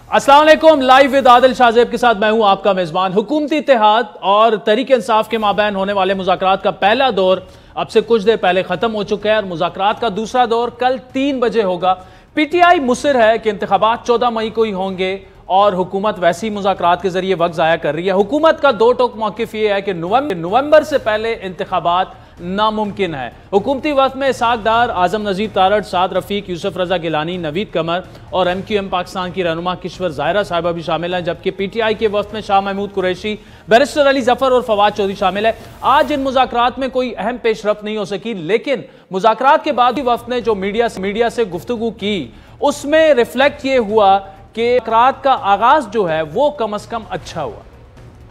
अस्सलाम वालेकुम। Live with Adil Shahzeb के साथ मैं हूं आपका मेजबान। हुकूमती इत्तेहाद और तहरीक इंसाफ के माबैन होने वाले मुज़ाकरात का पहला दौर अब से कुछ देर पहले खत्म हो चुका है और मुज़ाकरात का दूसरा दौर कल 3 बजे होगा। पीटीआई मुसर है कि इंतखाबात 14 मई को ही होंगे और हुकूमत वैसे ही मुज़ाकरात के जरिए वक्त ज़ाया कर रही है। हुकूमत का दो टोक मौक़िफ़ ये है कि नवंबर से पहले इंतखाबात नामुमकिन है। हुकूमती वक्त में इसाक डार, आजम नज़ीर तारड़, साद रफ़ीक, यूसुफ रज़ा गिलानी, नवीद कमर और MQM पाकिस्तान की रहनुमा किश्वर ज़ाहिरा साहिबा भी शामिल हैं, जबकि PTI के वक्त में शाह महमूद कुरैशी, बैरिस्टर अली जफ़र और फवाद चौधरी शामिल है। आज इन मुज़ाकरात में कोई अहम पेशरफ नहीं हो सकी, लेकिन मुज़ाकरात के बाद भी वक्त ने जो मीडिया से गुफ्तगू की उसमें रिफ्लेक्ट ये हुआ कि मुज़ाकरात का आगाज़ जो है वो कम अज़ कम अच्छा हुआ।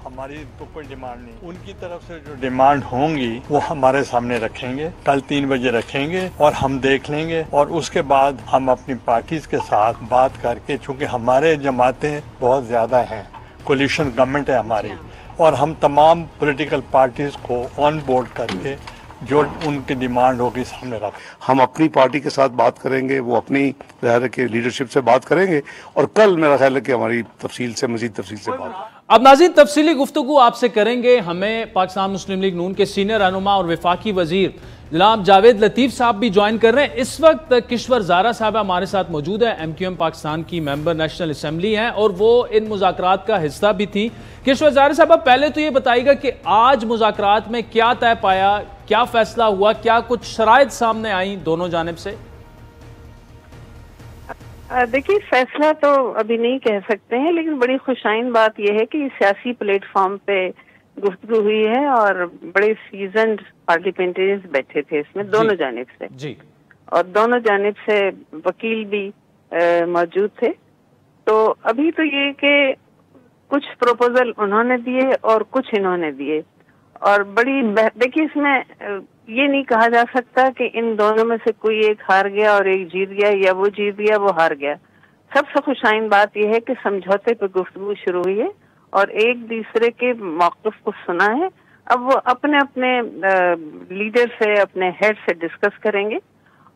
हमारी तो कोई डिमांड नहीं, उनकी तरफ से जो डिमांड होंगी वो हमारे सामने रखेंगे, कल 3 बजे रखेंगे और हम देख लेंगे और उसके बाद हम अपनी पार्टीज के साथ बात करके, चूंकि हमारे जमातें बहुत ज्यादा हैं, कोलिशन गवर्नमेंट है हमारी, और हम तमाम पॉलिटिकल पार्टीज को ऑन बोर्ड करके जो उनकी डिमांड होगी सामने रख, हम अपनी पार्टी के साथ बात करेंगे, वो अपनी के लीडरशिप से बात करेंगे और कल मेरा ख्याल है कि हमारी मजीद तफसील से बात। अब नाज़रीन तफसीली गुफ्तगू आपसे करेंगे। हमें पाकिस्तान मुस्लिम लीग नून के सीनियर रहनुमा और वफाकी वजीर जनाब जावेद लतीफ़ साहब भी ज्वाइन कर रहे हैं। इस वक्त किश्वर ज़ारा साहबा हमारे साथ मौजूद है। MQM पाकिस्तान की मेंबर नेशनल असम्बली हैं और वो इन मुज़ाकरात का हिस्सा भी थी। किश्वर ज़ारा साहबा, पहले तो ये बताइएगा कि आज मुज़ाकरात में क्या तय पाया, क्या फैसला हुआ, क्या कुछ शराइत सामने आई दोनों जानिब से? देखिए, फैसला तो अभी नहीं कह सकते हैं, लेकिन बड़ी खुशाइन बात यह है कि सियासी प्लेटफॉर्म पे गुफ्तगू हुई है और बड़े सीजन्ड पार्लियामेंटेरियंस बैठे थे इसमें दोनों जानिब से जी, और दोनों जानिब से वकील भी मौजूद थे। तो अभी तो ये कि कुछ प्रपोजल उन्होंने दिए और कुछ इन्होंने दिए, और बड़ी देखिए इसमें ये नहीं कहा जा सकता कि इन दोनों में से कोई एक हार गया और एक जीत गया, या वो जीत गया वो हार गया। सबसे खुशाइन बात यह है कि समझौते पर गुफ्तगू शुरू हुई है और एक दूसरे के मौक़िफ़ को सुना है। अब वो अपने अपने लीडर से, अपने हेड से डिस्कस करेंगे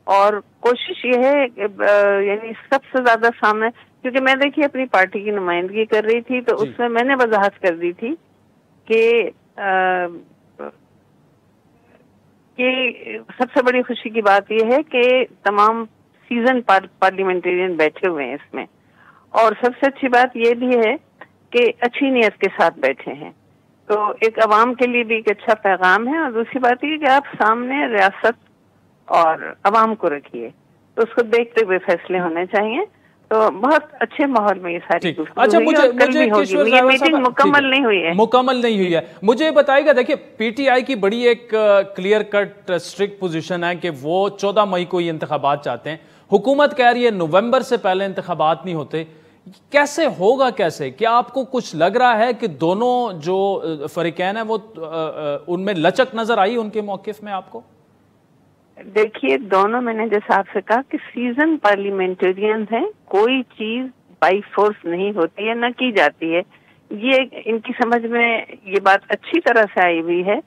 और कोशिश ये है यानी सबसे ज्यादा सामने, क्योंकि मैं देखिए अपनी पार्टी की नुमाइंदगी कर रही थी, तो उसमें मैंने वजाहत कर दी थी कि सबसे बड़ी खुशी की बात यह है कि तमाम सीजन पार्लियामेंटेरियन बैठे हुए हैं इसमें, और सबसे अच्छी बात यह भी है कि अच्छी नीयत के साथ बैठे हैं। तो एक अवाम के लिए भी एक अच्छा पैगाम है, और दूसरी बात ये कि आप सामने रियासत और अवाम को रखिए, तो उसको देखते हुए फैसले होने चाहिए। तो बहुत अच्छे माहौल में ये सारी अच्छा, मुझे ये मीटिंग मुकम्मल नहीं हुई है। मुझे बताइएगा, देखिए PTI की बड़ी एक क्लियर कट स्ट्रिक्ट पोजीशन है कि वो 14 मई को ही इंतखाबात चाहते हैं। हुकूमत कह रही है नवंबर से पहले इंतखाबात नहीं होते। कैसे होगा, कैसे? क्या आपको कुछ लग रहा है कि दोनों जो फरीकैन है वो उनमें लचक नजर आई उनके मौकिफ में आपको? देखिए, दोनों, मैंने जैसा आपसे कहा कि सीजन पार्लियामेंटेरियन है, कोई चीज बाई फोर्स नहीं होती है, न की जाती है। ये इनकी समझ में ये बात अच्छी तरह से आई हुई है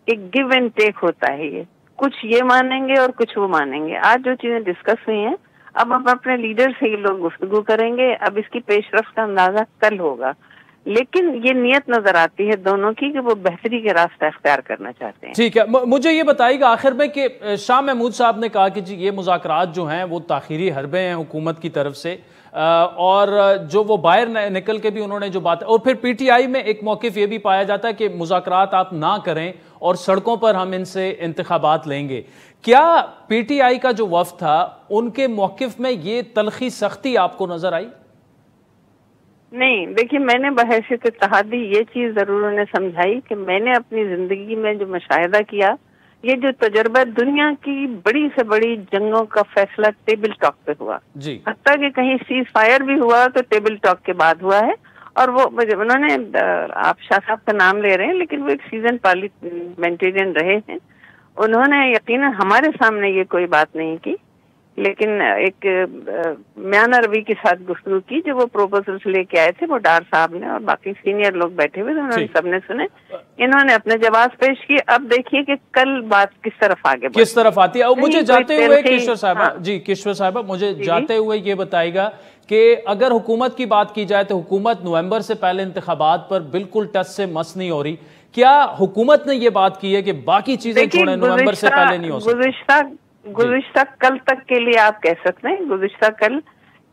कि गिव एंड टेक होता है। ये कुछ ये मानेंगे और कुछ वो मानेंगे। आज जो चीजें डिस्कस हुई हैं, अब हम अपने लीडर से ये लोग गुफ्तगू करेंगे। अब इसकी पेशरफ का अंदाजा कल होगा, लेकिन ये नियत नजर आती है दोनों की कि वो बेहतरी के रास्ता अख्तियार करना चाहते हैं। ठीक है, मुझे ये बताइएगा आखिर में कि शाह महमूद साहब ने कहा कि जी ये मुज़ाकरात जो हैं वो ताखीरी हरबे हैं हुकूमत की तरफ से, और जो वो बाहर निकल के भी उन्होंने जो बात, और फिर PTI में एक मौक़िफ़ ये भी पाया जाता है कि मुज़ाकरात आप ना करें और सड़कों पर हम इनसे इंतखाबात लेंगे। क्या PTI का जो वफ़द था उनके मौक़िफ़ में ये तलखी सख्ती आपको नजर आई? नहीं, देखिए, मैंने बहैसियत इत्तेहादी ये चीज जरूर उन्हें समझाई कि मैंने अपनी जिंदगी में जो मुशाहिदा किया, ये जो तजुर्बा, दुनिया की बड़ी से बड़ी जंगों का फैसला टेबल टॉक पे हुआ जी, हत्ता कि कहीं सीज फायर भी हुआ तो टेबल टॉक के बाद हुआ है। और वो उन्होंने, आप शाह साहब का नाम ले रहे हैं, लेकिन वो एक सीजन पार्लियामेंटेरियन रहे हैं। उन्होंने यकीनन हमारे सामने ये कोई बात नहीं की लेकिन एक म्याना रवि के साथ गुफ्तगू की, जो वो प्रोपोजल्स लेके आए थे, वो डार साहब ने और बाकी सीनियर लोग बैठे हुए थे, उन्होंने सबने सुने, इन्होंने अपने जवाब पेश किए। अब देखिए कि कल बात किस तरफ आगे किस तरफ आती है। मुझे जाते हुए किश्वर साहब, हाँ। जी किश्वर साहब, मुझे जाते हुए ये बताइएगा कि अगर हुकूमत की बात की जाए तो हुकूमत नवंबर से पहले इंतखाबात पर बिल्कुल टच से मस नहीं हो रही। क्या हुकूमत ने ये बात की है कि बाकी चीजें छोड़ें, नवंबर से पहले नहीं हो सकती? गुज़िश्ता कल तक के लिए आप कह सकते हैं, गुज़िश्ता कल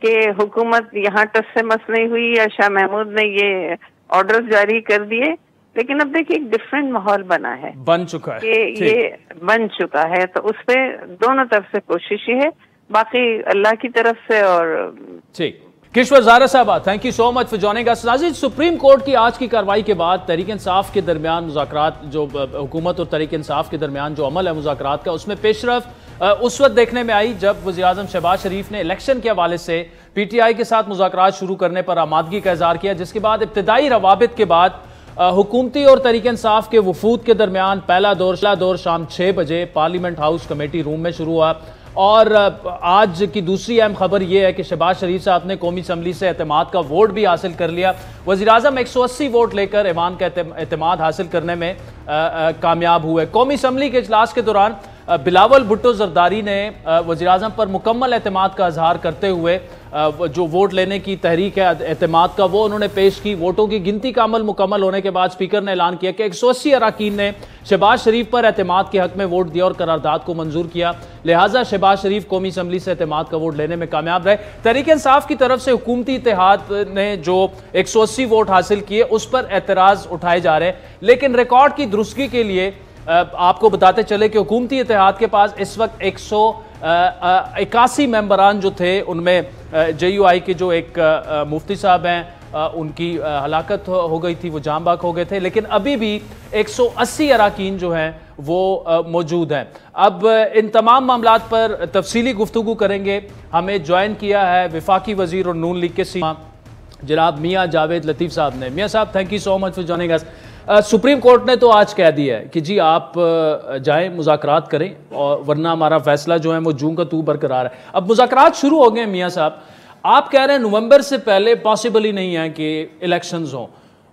के हुकूमत यहाँ टस से मस नहीं हुई या शाह महमूद ने ये ऑर्डर्स जारी कर दिए, लेकिन अब देखिए एक डिफरेंट माहौल बन चुका है कि ये बन चुका है, तो उस पे दोनों तरफ से कोशिश है, बाकी अल्लाह की तरफ से। और ठीक, किश्वर ज़ारा साहब, thank you so much for joining us. नाज़रीन, सुप्रीम कोर्ट की आज की कार्रवाई के बाद तहरीक इंसाफ के दरमियान मुज़ाकरात, जो हुकूमत और तहरीक इंसाफ के दरमियान जो अमल है मुज़ाकरात का, उसमें पेशरफ उस वक्त देखने में आई जब वज़ीर-ए-आज़म शहबाज शरीफ ने इलेक्शन के हवाले से PTI के साथ मुज़ाकरात शुरू करने पर आमादगी का इज़हार किया, जिसके बाद इब्तिदाई रवाबित के बाद हुकूमती और तहरीक इंसाफ के वफूद के दरमियान पहला दौर शाम 6 बजे पार्लियामेंट हाउस कमेटी रूम में शुरू हुआ। और आज की दूसरी अहम खबर यह है कि शहबाज शरीफ साहब ने कौमी असम्बली से एतमाद का वोट भी हासिल कर लिया। वज़ीर-ए-आज़म 180 वोट लेकर ईवान का एतमाद हासिल करने में कामयाब हुए। कौमी असम्बली के इजलास के दौरान बिलावल भुट्टो जरदारी ने वज़ीर-ए-आज़म पर मुकम्मल एतमाद का इजहार करते हुए जो वोट लेने की तहरीक है एतमाद का, वो उन्होंने पेश की। वोटों की गिनती का अमल मुकम्मल होने के बाद स्पीकर ने ऐलान किया कि 180 अरकान ने शहबाज शरीफ पर एतमाद के हक में वोट दिया और करारदाद को मंजूर किया, लिहाजा शहबाज शरीफ कौमी असम्बली से एतमाद का वोट लेने में कामयाब रहे। तहरीक इंसाफ की तरफ से हुकूमती इत्तेहाद ने जो 180 वोट हासिल किए उस पर एतराज़ उठाए जा रहे हैं, लेकिन रिकॉर्ड की दुरुस्तगी के लिए आपको बताते चले कि हुकूमती इत्तेहाद के पास इस वक्त 181 मेंबरान जो थे, उनमें JUI के जो एक मुफ्ती साहब हैं उनकी हलाकत हो गई थी, वो जाम बाग हो गए थे, लेकिन अभी भी 180 अरकान जो हैं वो मौजूद हैं। अब इन तमाम मामलात पर तफसीली गुफ्तगू करेंगे। हमें ज्वाइन किया है वफाकी वजीर और नून लीग के सीमा जनाब मियाँ जावेद लतीफ़ साहब ने। मियाँ साहब, thank you so much for joining us. Supreme court ने तो आज कह दिया है कि जी आप जाएं मुज़ाकरात करें, और वरना हमारा फैसला जो है वो जूं का तू बरकरार है। अब मुज़ाकरात शुरू हो गए। मियाँ साहब, आप कह रहे हैं नवंबर से पहले पॉसिबल ही नहीं है कि इलेक्शंस हों,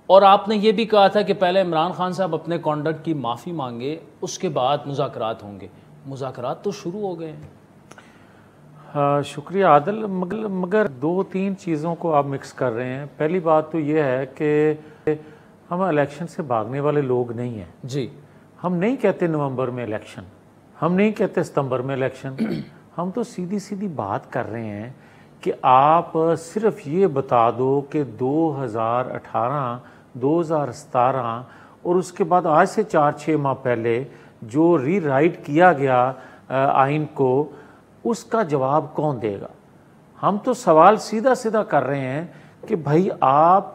और आपने ये भी कहा था कि पहले इमरान खान साहब अपने कॉन्डक्ट की माफ़ी मांगे, उसके बाद मुज़ाकरात होंगे। मुज़ाकरात तो शुरू हो गए हैं। शुक्रिया आदिल, मगर 2-3 चीज़ों को आप मिक्स कर रहे हैं। पहली बात तो ये है कि हम इलेक्शन से भागने वाले लोग नहीं हैं जी। हम नहीं कहते नवंबर में इलेक्शन, हम नहीं कहते सितंबर में इलेक्शन, हम तो सीधी सीधी बात कर रहे हैं कि आप सिर्फ ये बता दो कि 2018, 2017 और उसके बाद आज से 4-6 माह पहले जो रीराइट किया गया आइन को, उसका जवाब कौन देगा। हम तो सवाल सीधा सीधा कर रहे हैं कि भाई आप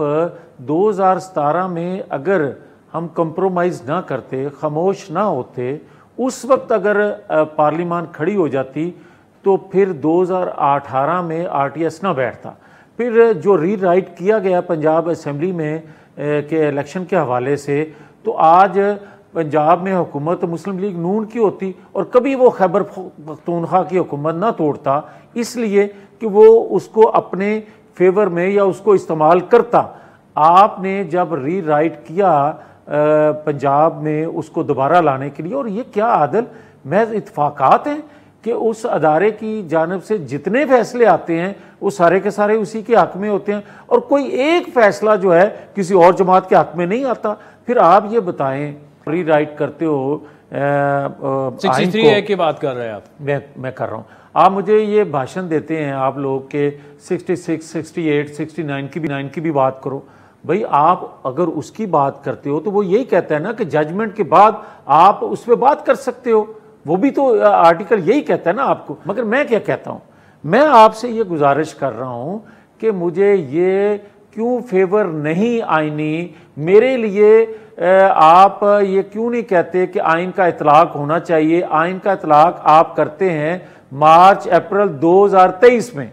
2017 में अगर हम कंप्रोमाइज़ ना करते, खामोश ना होते, उस वक्त अगर पार्लियामान खड़ी हो जाती तो फिर 2018 में RTS ना बैठता। फिर जो रीराइट किया गया पंजाब असम्बली में के इलेक्शन के हवाले से, तो आज पंजाब में हुकूमत मुस्लिम लीग नून की होती और कभी वो खैबर पख्तूनख्वा की हुकूमत ना तोड़ता, इसलिए कि वो उसको अपने फेवर में या उसको इस्तेमाल करता। आपने जब रीराइट किया पंजाब में उसको दोबारा लाने के लिए, और ये क्या आदल महज इत्फाकात हैं कि उस अदारे की जानिब से जितने फैसले आते हैं वो सारे के सारे उसी के हक में होते हैं, और कोई एक फैसला जो है किसी और जमात के हक में नहीं आता। फिर आप ये बताएं, रीराइट करते हो 63A की बात कर रहे हैं आप, मैं कर रहा हूँ, आप मुझे ये भाषण देते हैं आप लोग के 66, 68, 69 की भी बात करो। भाई आप अगर उसकी बात करते हो तो वो यही कहता है ना कि जजमेंट के बाद आप उस पर बात कर सकते हो, वो भी तो आर्टिकल यही कहता है ना आपको। मगर मैं क्या कहता हूँ, मैं आपसे ये गुजारिश कर रहा हूँ कि मुझे ये क्यों फेवर नहीं आईनी, मेरे लिए आप ये क्यों नहीं कहते कि आइन का इतलाक होना चाहिए। आइन का इतलाक आप करते हैं मार्च अप्रैल 2023 में,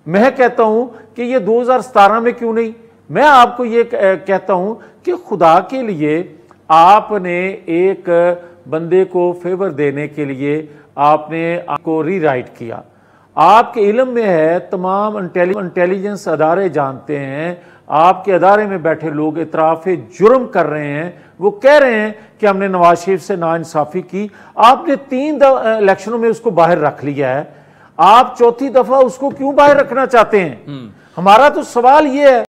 मैं कहता हूं कि ये 2017 में क्यों नहीं। मैं आपको ये कहता हूं कि खुदा के लिए आपने एक बंदे को फेवर देने के लिए आपने आपको रीराइट किया, आपके इल्म में है, तमाम इंटेलिजेंस अदारे जानते हैं, आपके अदारे में बैठे लोग इतराफ़ जुर्म कर रहे हैं, वो कह रहे हैं कि हमने नवाज शरीफ से नाइंसाफ़ी की। आपने 3 इलेक्शनों में उसको बाहर रख लिया है, आप चौथी दफा उसको क्यों बाहर रखना चाहते हैं? हमारा तो सवाल ये है,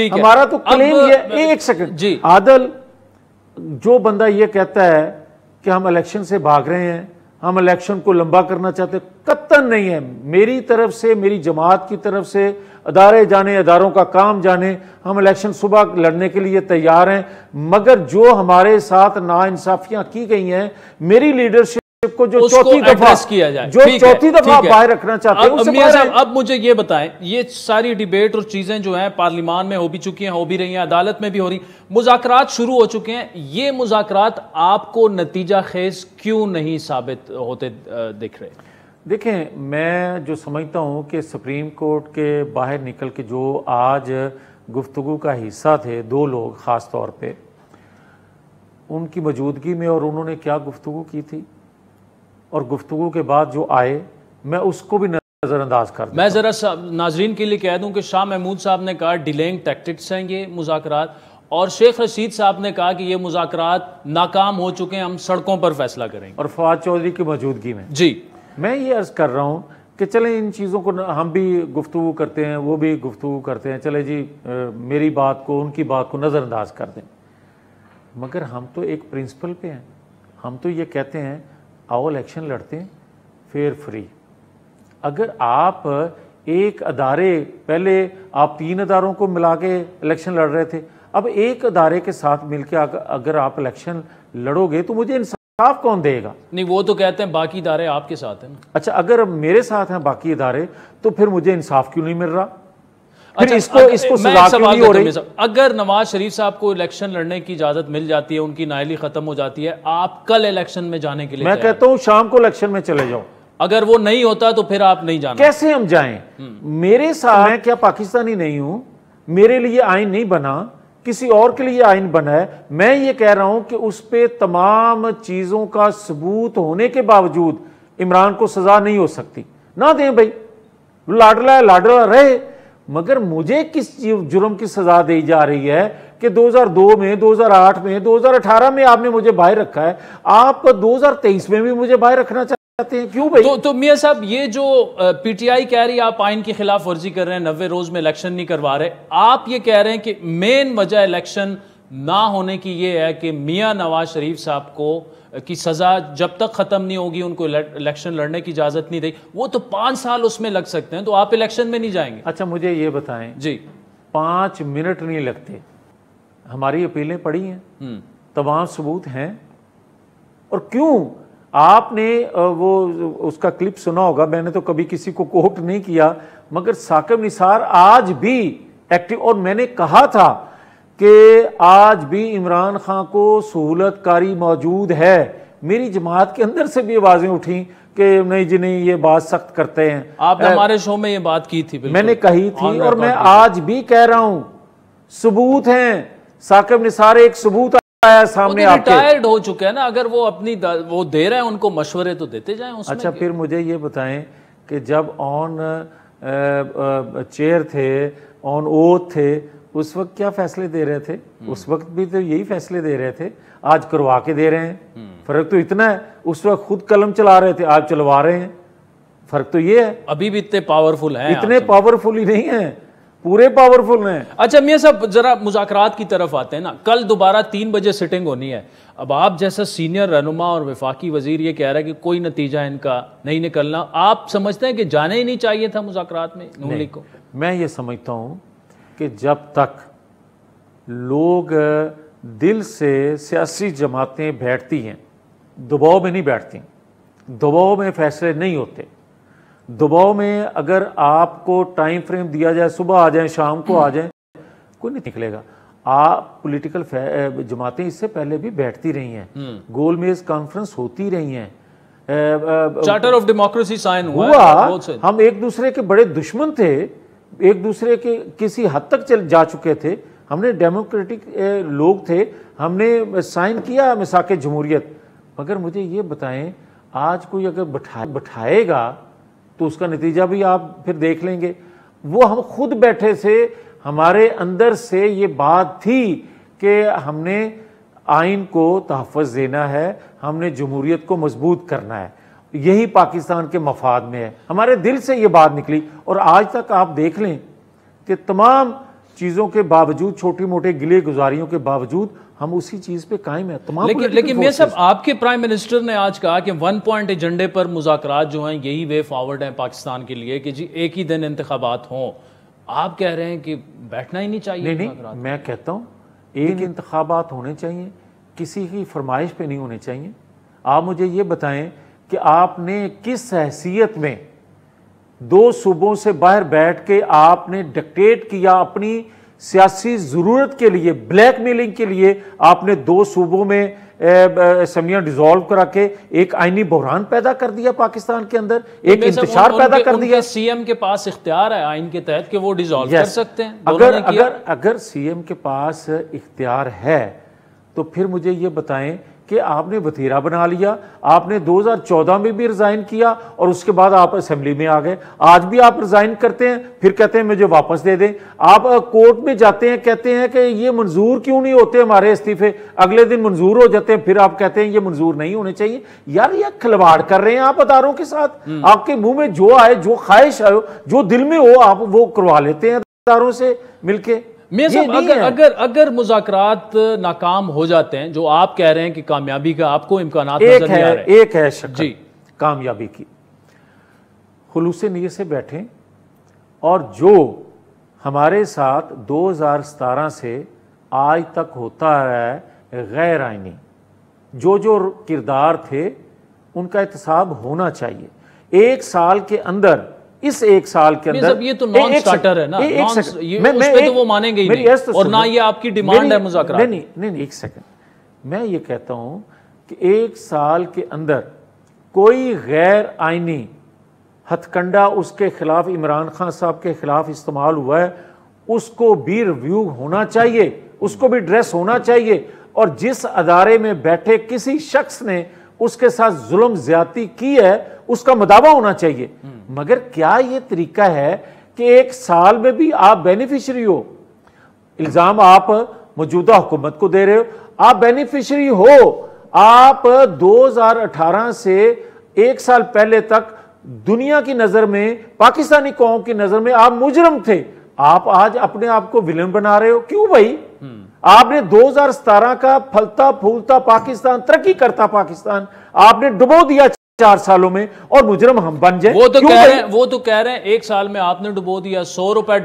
हमारा तो क्लेम ये, एक सेकंड जी, आदल, जो बंदा ये कहता है कि हम इलेक्शन से भाग रहे हैं, हम इलेक्शन को लंबा करना चाहते, कतई नहीं है। मेरी तरफ से, मेरी जमात की तरफ से, अदारे जाने, अदारों का काम जाने, हम इलेक्शन सुबह लड़ने के लिए तैयार हैं। मगर जो हमारे साथ नाइंसाफियां की गई हैं, मेरी लीडरशिप को जो चौथी दफा किया जाए, जो चौथी दफा बाहर रखना चाहते हैं, अब मुझे ये बताएं, ये सारी डिबेट और चीजें जो हैं पार्लियामान में हो भी चुकी हैं, हो भी रही हैं, अदालत में भी हो रही, मुज़ाकरात शुरू हो चुके हैं, ये मुज़ाकरात आपको नतीजा खेज क्यों नहीं साबित होते दिख रहे? देखें, मैं जो समझता हूं कि सुप्रीम कोर्ट के बाहर निकल के जो आज गुफ्तगू का हिस्सा थे 2 लोग खास तौर पे, उनकी मौजूदगी में और उन्होंने क्या गुफ्तगू की थी और गुफ्तगू के बाद जो आए, मैं उसको भी नज़रअंदाज कर दूं। मैं ज़रा नाजरीन के लिए कह दूं कि शाह महमूद साहब ने कहा डिलेइंग टैक्टिक्स हैं ये मुज़ाकरात, और शेख रशीद साहब ने कहा कि ये मुज़ाकरात नाकाम हो चुके हैं, हम सड़कों पर फैसला करेंगे। और फवाद चौधरी की मौजूदगी में जी मैं ये अर्ज़ कर रहा हूँ कि चलें इन चीज़ों को हम भी गुफ्तगू करते हैं, वो भी गुफ्तगू करते हैं, चले जी मेरी बात को, उनकी बात को नज़रअंदाज कर दें। मगर हम तो एक प्रिंसिपल पे हैं, हम तो ये कहते हैं आओ इलेक्शन लड़ते हैं, फेयर फ्री। अगर आप एक अदारे, पहले आप 3 अदारों को मिला के इलेक्शन लड़ रहे थे, अब एक अदारे के साथ मिलके अगर आप इलेक्शन लड़ोगे तो मुझे इंसाफ कौन देगा? नहीं, वो तो कहते हैं बाकी इदारे आपके साथ हैं ना। अच्छा, अगर मेरे साथ हैं बाकी इदारे तो फिर मुझे इंसाफ क्यों नहीं मिल रहा? अच्छा, इसको सजा क्यों नहीं हो रही? अगर नवाज शरीफ साहब को इलेक्शन लड़ने की इजाजत मिल जाती है, उनकी नाअहली खत्म हो जाती है, आप कल इलेक्शन में जाने के लिए? मैं कहता हूं शाम को इलेक्शन में चले जाओ। अगर वो नहीं होता तो फिर आप नहीं जाना? कैसे हम जाएं? मेरे साथ, मैं क्या पाकिस्तानी नहीं हूं? मेरे लिए आइन नहीं बना, किसी और के लिए आइन बना है। मैं ये कह रहा हूं कि उस पे तमाम चीजों का सबूत होने के बावजूद इमरान को सजा नहीं हो सकती। ना दें भाई, लाडला है, लाडला रहे। मगर मुझे किस जुर्म की सजा दी जा रही है कि 2002 में, 2008 में, 2018 में आपने मुझे बाहर रखा है, आप 2023 में भी मुझे बाहर रखना चाहते हैं, क्यों भाई? तो मियां साहब, ये जो पीटीआई कह रही है आप आइन की खिलाफ वर्जी कर रहे हैं, 90 रोज में इलेक्शन नहीं करवा रहे, आप ये कह रहे हैं कि मेन वजह इलेक्शन ना होने की ये है कि मियां नवाज शरीफ साहब को की सजा जब तक खत्म नहीं होगी, उनको इलेक्शन लड़ने की इजाजत नहीं देगी, वो तो 5 साल उसमें लग सकते हैं, तो आप इलेक्शन में नहीं जाएंगे? अच्छा, मुझे ये बताएं जी, 5 मिनट नहीं लगते, हमारी अपीलें पड़ी हैं, तमाम सबूत हैं, और क्यों आपने वो उसका क्लिप सुना होगा, मैंने तो कभी किसी को कोट नहीं किया, मगर साकिब निसार आज भी एक्टिव, और मैंने कहा था कि आज भी इमरान खान को सहूलतकारी मौजूद है। मेरी जमात के अंदर से भी आवाजें उठी कि नहीं जी नहीं, ये बात सख्त करते हैं। आपने हमारे शो में ये बात की थी, मैंने कही थी, और मैं आज भी कह रहा हूं, सबूत हैं। साकिब निसार एक सबूत आया सामने, आपके रिटायर्ड हो चुके हैं ना, अगर वो अपनी वो दे रहे हैं उनको मशवरे तो देते जाएं उसमें। अच्छा, फिर मुझे ये बताएं कि जब ऑन चेयर थे, ऑन ओथ थे, उस वक्त क्या फैसले दे रहे थे? उस वक्त भी तो यही फैसले दे रहे थे, आज करवा के दे रहे हैं। फर्क तो इतना है, उस वक्त खुद कलम चला रहे थे, आज चलवा रहे हैं, फर्क तो ये है। अभी भी इतने पावरफुल हैं? इतने पावरफुल ही नहीं है, पूरे पावरफुल हैं। अच्छा मियां साहब, जरा मुज़ाकरात की तरफ आते हैं ना, कल दोबारा 3 बजे सिटिंग होनी है। अब आप जैसा सीनियर रहनुमा और वफाकी वजीर ये कह रहा है कि कोई नतीजा इनका नहीं निकलना, आप समझते हैं कि जाने ही नहीं चाहिए था मुज़ाकरात में नून लीग को? मैं ये समझता हूँ कि जब तक लोग दिल से सियासी जमातें बैठती हैं, दबाव में नहीं बैठती, दबाव में फैसले नहीं होते। दबाव में अगर आपको टाइम फ्रेम दिया जाए, सुबह आ जाए, शाम को आ जाए, कोई नहीं निकलेगा। आप पॉलिटिकल जमातें इससे पहले भी बैठती रही हैं, गोलमेज कॉन्फ्रेंस होती रही हैं, चार्टर ऑफ डेमोक्रेसी साइन हुआ। हम एक दूसरे के बड़े दुश्मन थे, एक दूसरे के किसी हद तक जा चुके थे, हमने डेमोक्रेटिक लोग थे, हमने साइन किया मिसाक जमहूरियत। मगर मुझे ये बताएं, आज कोई अगर बैठाएगा तो उसका नतीजा भी आप फिर देख लेंगे। वो हम खुद बैठे से, हमारे अंदर से ये बात थी कि हमने आइन को तहफ़्फ़ुज़ देना है, हमने जमहूरियत को मजबूत करना है, यही पाकिस्तान के मफाद में है। हमारे दिल से ये बात निकली और आज तक आप देख लें कि तमाम चीज़ों के बावजूद, छोटी मोटे गिले गुजारियों के बावजूद हम उसी चीज़ पे कायम है। तमाम लेकिन मियां साहब, आपके प्राइम मिनिस्टर ने आज कहा कि 1 पॉइंट एजेंडे पर मुज़ाकरात जो हैं यही वे फॉरवर्ड हैं पाकिस्तान के लिए कि जी एक ही दिन इंतखाबात हों। आप कह रहे हैं कि बैठना ही नहीं चाहिए। नहीं, मैं कहता हूँ एक इंतखाबात होने चाहिए, किसी की फरमाइश पे नहीं होने चाहिए। आप मुझे ये बताएं कि आपने किस हैसियत में 2 सूबों से बाहर बैठ के आपने डिक्टेट किया, अपनी सियासी ज़रूरत के लिए, ब्लैकमेलिंग के लिए आपने 2 सूबों में असम्बलियां डिसॉल्व करा के एक आईनी बहरान पैदा कर दिया पाकिस्तान के अंदर, एक इंतशार पैदा कर दिया। सीएम के पास इख्तियार है आइन के तहत कि वो डिसॉल्व कर सकते हैं। अगर सीएम के पास इख्तियार है तो फिर मुझे ये बताएं कि आपने वतीरा बना लिया, आपने 2014 में भी रिजाइन किया और उसके बाद आप असेंबली में आ गए। आज भी आप रिजाइन करते हैं, फिर कहते हैं मुझे वापस दे दें। आप कोर्ट में जाते हैं, कहते हैं कि ये मंजूर क्यों नहीं होते हमारे इस्तीफे, अगले दिन मंजूर हो जाते हैं, फिर आप कहते हैं ये मंजूर नहीं होने चाहिए। यार ये खिलवाड़ कर रहे हैं आप अदारों के साथ। आपके मुंह में जो आए, जो ख्वाहिश आए, जो दिल में हो, आप वो करवा लेते हैं अदारों से मिलके। अगर मुज़ाकरात नाकाम हो जाते हैं, जो आप कह रहे हैं कि कामयाबी का आपको इम्कानात नजर नहीं आ रहे हैं। एक है शक्ल जी कामयाबी की, खुलूस नियत से बैठें और जो हमारे साथ 2017 से आज तक होता रहा है गैर आइनी, जो किरदार थे उनका एहतसाब होना चाहिए। 1 साल के अंदर, इस 1 साल के अंदर, ये तो नॉन स्टार्टर है ना, उस पे तो वो मानेंगे ही नहीं, और ना ये आपकी डिमांड है मुज़ाकरात। नहीं, एक सेकंड, मैं ये कहता हूं कि 1 साल के अंदर कोई गैर आइनी हथकंडा उसके खिलाफ, इमरान खान साहब के खिलाफ इस्तेमाल हुआ है, उसको भी रिव्यू होना चाहिए, उसको भी ड्रेस होना चाहिए। और जिस अदारे में बैठे किसी शख्स ने उसके साथ जुल्म ज्यादती की है, उसका मदावा होना चाहिए। मगर क्या ये तरीका है कि 1 साल में भी आप बेनिफिशियरी हो? इल्जाम आप मौजूदा हुकूमत को दे रहे हो, आप बेनिफिशियरी हो। आप 2018 से 1 साल पहले तक दुनिया की नजर में, पाकिस्तानी कौम की नजर में आप मुजरम थे। आप आज अपने आप को विलन बना रहे हो, क्यों भाई? आपने 2017 का फलता फूलता पाकिस्तान, तरक्की करता पाकिस्तान आपने डुबो दिया 4 सालों में, और मुजरम हम बन जाए। वो तो कह रहे हैं 1 साल में आपने डुबो दिया, $100 ऊपर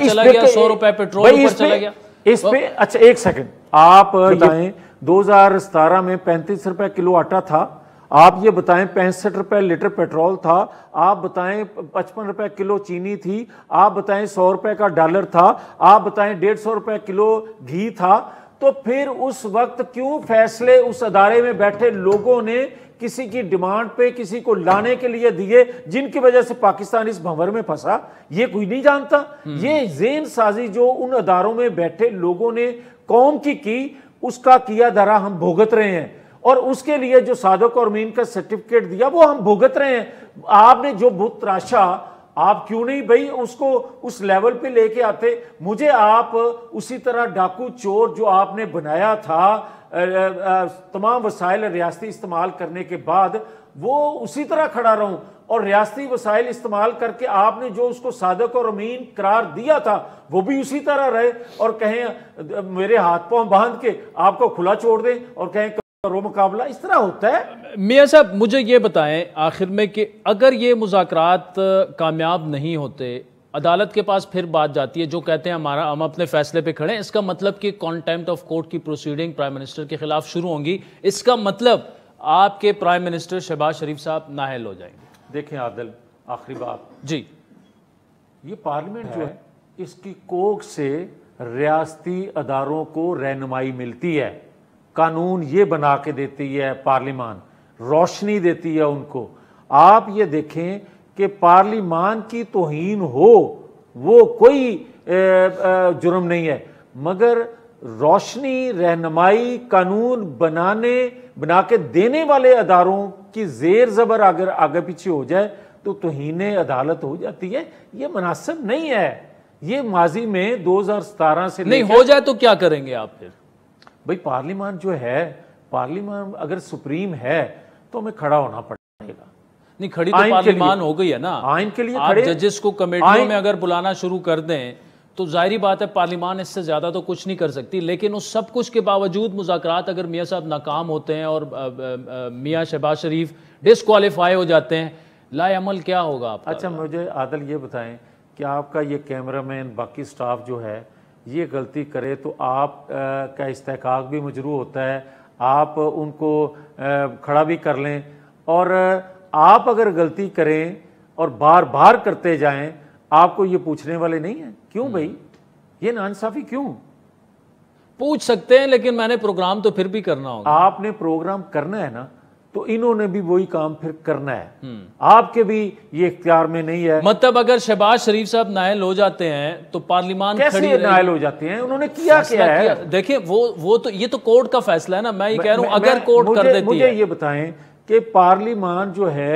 चला गया, $100 पेट्रोल ऊपर चला गया। इस पे अच्छा एक सेकंड आप बताएं, 2017 में 35 रुपए किलो आटा था, आप ये बताएं 65 रुपए लीटर पेट्रोल था, आप बताएं 55 रुपए किलो चीनी थी, आप बताएं 100 रुपए का डॉलर था, आप बताएं 150 रुपए किलो घी था। तो फिर उस वक्त क्यों फैसले उस अदारे में बैठे लोगों ने किसी की डिमांड पे किसी को लाने के लिए दिए, जिनकी वजह से पाकिस्तान इस भंवर में फंसा? ये कोई नहीं जानता। ये ज़ेन साजी जो उन अदारों में बैठे लोगों ने कौम की उसका किया धरा हम भुगत रहे हैं, और उसके लिए जो सादक और मीन का सर्टिफिकेट दिया वो हम भुगत रहे हैं। आपने जो बुत तराशा, आप क्यों नहीं भाई उसको उस लेवल पे लेके आते? मुझे आप उसी तरह डाकू चोर जो आपने बनाया था, तमाम वसाइल रियासती इस्तेमाल करने के बाद, वो उसी तरह खड़ा रहूं, और रियासती वसाइल इस्तेमाल करके आपने जो उसको सादक और अमीन करार दिया था वो भी उसी तरह रहे, और कहें मेरे हाथ पांव बांध के आपको खुला छोड़ दें और कहें करो मुकाबला। इस तरह होता है। मियां साहब मुझे ये बताएं आखिर में कि अगर ये मुज़ाकरात कामयाब नहीं होते, अदालत के पास फिर बात जाती है, जो कहते हैं हम अपने फैसले पे खड़े हैं, इसका मतलब कि कॉन्टेम्प्ट ऑफ कोर्ट की प्रोसीडिंग प्राइम मिनिस्टर के खिलाफ शुरू होंगी। इसका मतलब आपके प्राइम मिनिस्टर शहबाज शरीफ साहब नाअहल हो जाएंगे। देखें आदिल, आखिरी बात जी, ये पार्लियामेंट जो है इसकी कोख से रियासती अदारों को रहनुमाई मिलती है, कानून ये बना के देती है पार्लियामान, रोशनी देती है उनको। आप ये देखें कि पार्लियामान की तौहीन हो वो कोई जुर्म नहीं है, मगर रोशनी, रहनुमाई, कानून बना के देने वाले अदारों की जेर जबर अगर आगे पीछे हो जाए तो तौहीन अदालत हो जाती है। ये मुनासिब नहीं है। ये माजी में 2017 से नहीं हो जाए तो क्या करेंगे आप फिर? भाई पार्लियामान जो है, पार्लियामान अगर सुप्रीम है तो हमें खड़ा होना पड़ेगा। नहीं, खड़ी तो पार्लियामान हो गई है ना। आइन के लिए आप जजेस को कमेटियों में अगर बुलाना शुरू कर दें तो जाहिर बात है पार्लियामान इससे ज्यादा तो कुछ नहीं कर सकती। लेकिन उस सब कुछ के बावजूद मुज़ाकरात अगर मियाँ साहब नाकाम होते हैं और मियाँ शहबाज शरीफ डिसक्वालीफाई हो जाते हैं, लाएअमल क्या होगा आपका? अच्छा मुझे आदल ये बताएं कि आपका ये कैमरामैन बाकी स्टाफ जो है ये गलती करे तो आप का इस्तेहकाक भी मजरू होता है, आप उनको खड़ा भी कर लें, और आप अगर गलती करें और बार बार करते जाएं आपको ये पूछने वाले नहीं हैं। क्यों भाई, ये नाइंसाफी क्यों? पूछ सकते हैं लेकिन मैंने प्रोग्राम तो फिर भी करना होगा। आपने प्रोग्राम करना है ना, तो इन्होंने भी वही काम फिर करना है। आपके भी ये इख्तियार में नहीं है। मतलब अगर शहबाज शरीफ साहब नायल हो जाते हैं तो पार्लियामान कैसे नायल हो जाते हैं? उन्होंने किया क्या है? देखिए वो तो ये तो कोर्ट का फैसला है ना। मैं ये कह रहा हूं अगर कोर्ट कर देती है। मुझे ये बताएं कि पार्लियामान जो है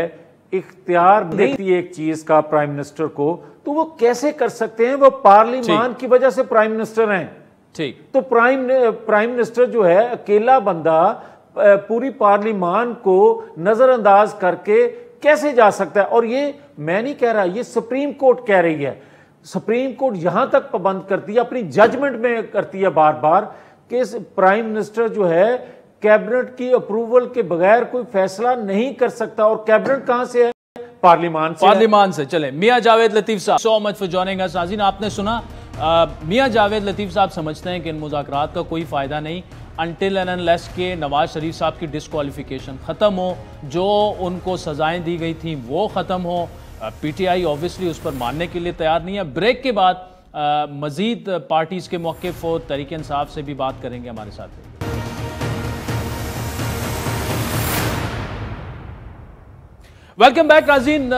इख्तियार देती है एक चीज का प्राइम मिनिस्टर को, तो वो कैसे कर सकते हैं? वो पार्लियामान की वजह से प्राइम मिनिस्टर हैं। ठीक, तो प्राइम मिनिस्टर जो है अकेला बंदा पूरी पार्लियामान को नजरअंदाज करके कैसे जा सकता है? और ये मैं नहीं कह रहा, ये सुप्रीम कोर्ट कह रही है। सुप्रीम कोर्ट यहां तक पाबंद करती है, अपनी जजमेंट में करती है बार बार कि प्राइम मिनिस्टर जो है कैबिनेट की अप्रूवल के बगैर कोई फैसला नहीं कर सकता। और कैबिनेट कहां से है? पार्लियामान से। चले मियां जावेद लतीफ साहब, so much for joining us. नाज़रीन आपने सुना, मियां जावेद लतीफ साहब समझते हैं कि इन मुज़ाकरात का कोई फायदा नहीं अनटिल एंड अनलेस के नवाज शरीफ साहब की डिस्क्वालिफिकेशन ख़त्म हो, जो उनको सजाएं दी गई थी वो ख़त्म हो। पीटीआई ऑब्वियसली उस पर मानने के लिए तैयार नहीं है। ब्रेक के बाद मजीद पार्टीज़ के मौक़िफ़ और तहरीक इंसाफ से भी बात करेंगे। हमारे साथ वेलकम बैक नाज़रीन।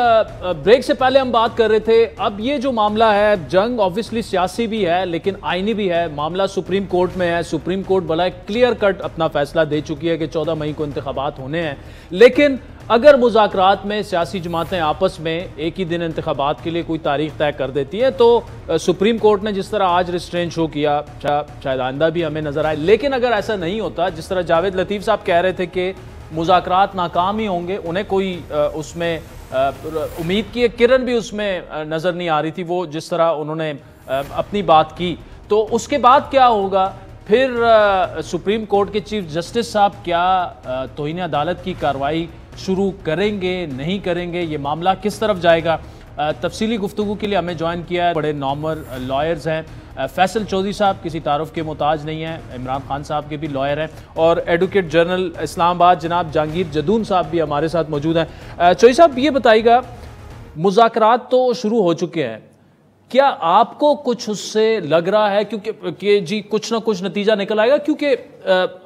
ब्रेक से पहले हम बात कर रहे थे, अब ये जो मामला है, जंग ऑब्वियसली सियासी भी है लेकिन आईनी भी है। मामला सुप्रीम कोर्ट में है। सुप्रीम कोर्ट बड़ा क्लियर कट अपना फैसला दे चुकी है कि 14 मई को इंतखाबात होने हैं। लेकिन अगर मुज़ाकरात में सियासी जमातें आपस में एक ही दिन इंतखाबात के लिए कोई तारीख तय कर देती है तो सुप्रीम कोर्ट ने जिस तरह आज रिस्ट्रेन शो किया, शायद आइंदा भी हमें नजर आए। लेकिन अगर ऐसा नहीं होता, जिस तरह जावेद लतीफ़ साहब कह रहे थे कि मुज़ाकरात नाकाम ही होंगे, उन्हें कोई उसमें उम्मीद की एक किरण भी उसमें नज़र नहीं आ रही थी, वो जिस तरह उन्होंने अपनी बात की, तो उसके बाद क्या होगा? फिर सुप्रीम कोर्ट के चीफ जस्टिस साहब क्या तौहीन अदालत की कार्रवाई शुरू करेंगे, नहीं करेंगे? ये मामला किस तरफ जाएगा? तफसीली गुफ्तगू के लिए हमें ज्वाइन किया है बड़े नॉर्मल लॉयर्स हैं। फैसल चौधरी साहब किसी तारुफ के मोहताज नहीं हैं, इमरान खान साहब के भी लॉयर हैं, और एडवोकेट जनरल इस्लामाबाद जनाब जहांगीर जदून साहब भी हमारे साथ मौजूद हैं। चौधरी साहब ये बताइएगा, मुज़ाकरात तो शुरू हो चुके हैं, क्या आपको कुछ उससे लग रहा है क्योंकि जी कुछ ना कुछ नतीजा निकल आएगा? क्योंकि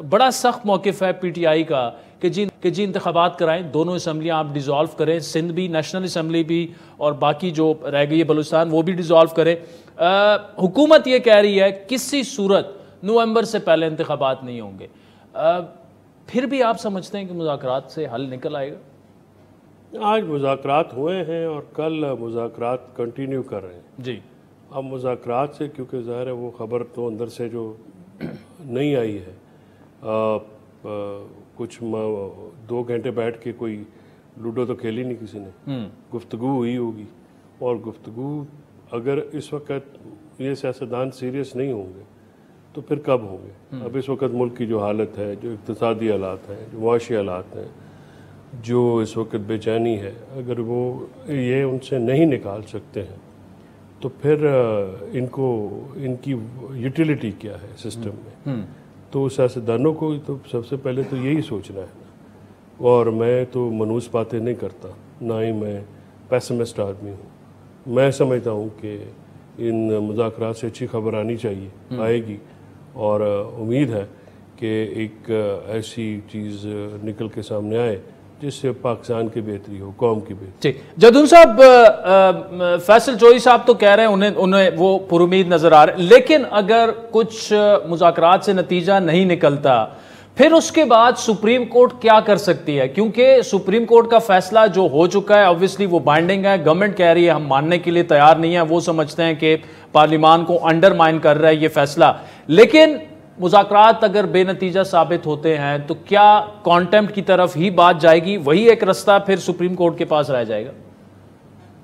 बड़ा सख्त मौक़िफ़ है पीटीआई का कि जी इंतखाबात कराएं, दोनों असम्बलियाँ आप डिज़ोल्व करें, सिंध भी, नेशनल असम्बली भी, और बाकी जो रह गई है बलूचिस्तान वो भी डिज़ोल्व करें। हुकूमत ये कह रही है किसी सूरत नवंबर से पहले इंतखाबात नहीं होंगे। फिर भी आप समझते हैं कि मुज़ाकरात से हल निकल आएगा? आज मुज़ाकरात हुए हैं और कल मुज़ाकरात कंटिन्यू कर रहे हैं जी। अब मुज़ाकरात से, क्योंकि ज़ाहिर है वो ख़बर तो अंदर से जो नहीं आई है, कुछ 2 घंटे बैठ के कोई लूडो तो खेली नहीं किसी ने, गुफ्तगू हुई होगी। और गुफ्तगू अगर इस वक्त ये सियासतदान सीरियस नहीं होंगे तो फिर कब होंगे? अब इस वक्त मुल्क की जो हालत है, जो इक़्तिसादी हालात हैं, जो मुआशी हालात हैं, जो इस वक्त बेचैनी है, अगर वो ये उनसे नहीं निकाल सकते हैं तो फिर इनकी यूटिलिटी क्या है सिस्टम में? तो सियासतदानों को तो सबसे पहले तो यही सोचना है ना। और मैं तो मनूस बातें नहीं करता, ना ही मैं पेसिमिस्ट आदमी हूँ। मैं समझता हूँ कि इन मुज़ाकरात से अच्छी खबर आनी चाहिए, आएगी, और उम्मीद है कि एक ऐसी चीज़ निकल के सामने आए जिससे पाकिस्तान की बेहतरी हो, कौम की बेहतरी। ठीक, जदून साहब, फैसल चौधरी साहब तो कह रहे हैं उन्हें वो पुरुमीद नजर आ रहे हैं, लेकिन अगर कुछ मुज़ाकरात से नतीजा नहीं निकलता, फिर उसके बाद सुप्रीम कोर्ट क्या कर सकती है? क्योंकि सुप्रीम कोर्ट का फैसला जो हो चुका है ऑब्वियसली वो बाइंडिंग है। गवर्नमेंट कह रही है हम मानने के लिए तैयार नहीं है, वो समझते हैं कि पार्लियामान को अंडरमाइन कर रहा है ये फैसला। लेकिन मुज़ाकरात अगर बेनतीजा साबित होते हैं तो क्या कॉन्टेम्प्ट की तरफ ही बात जाएगी? वही एक रास्ता फिर सुप्रीम कोर्ट के पास रह जाएगा?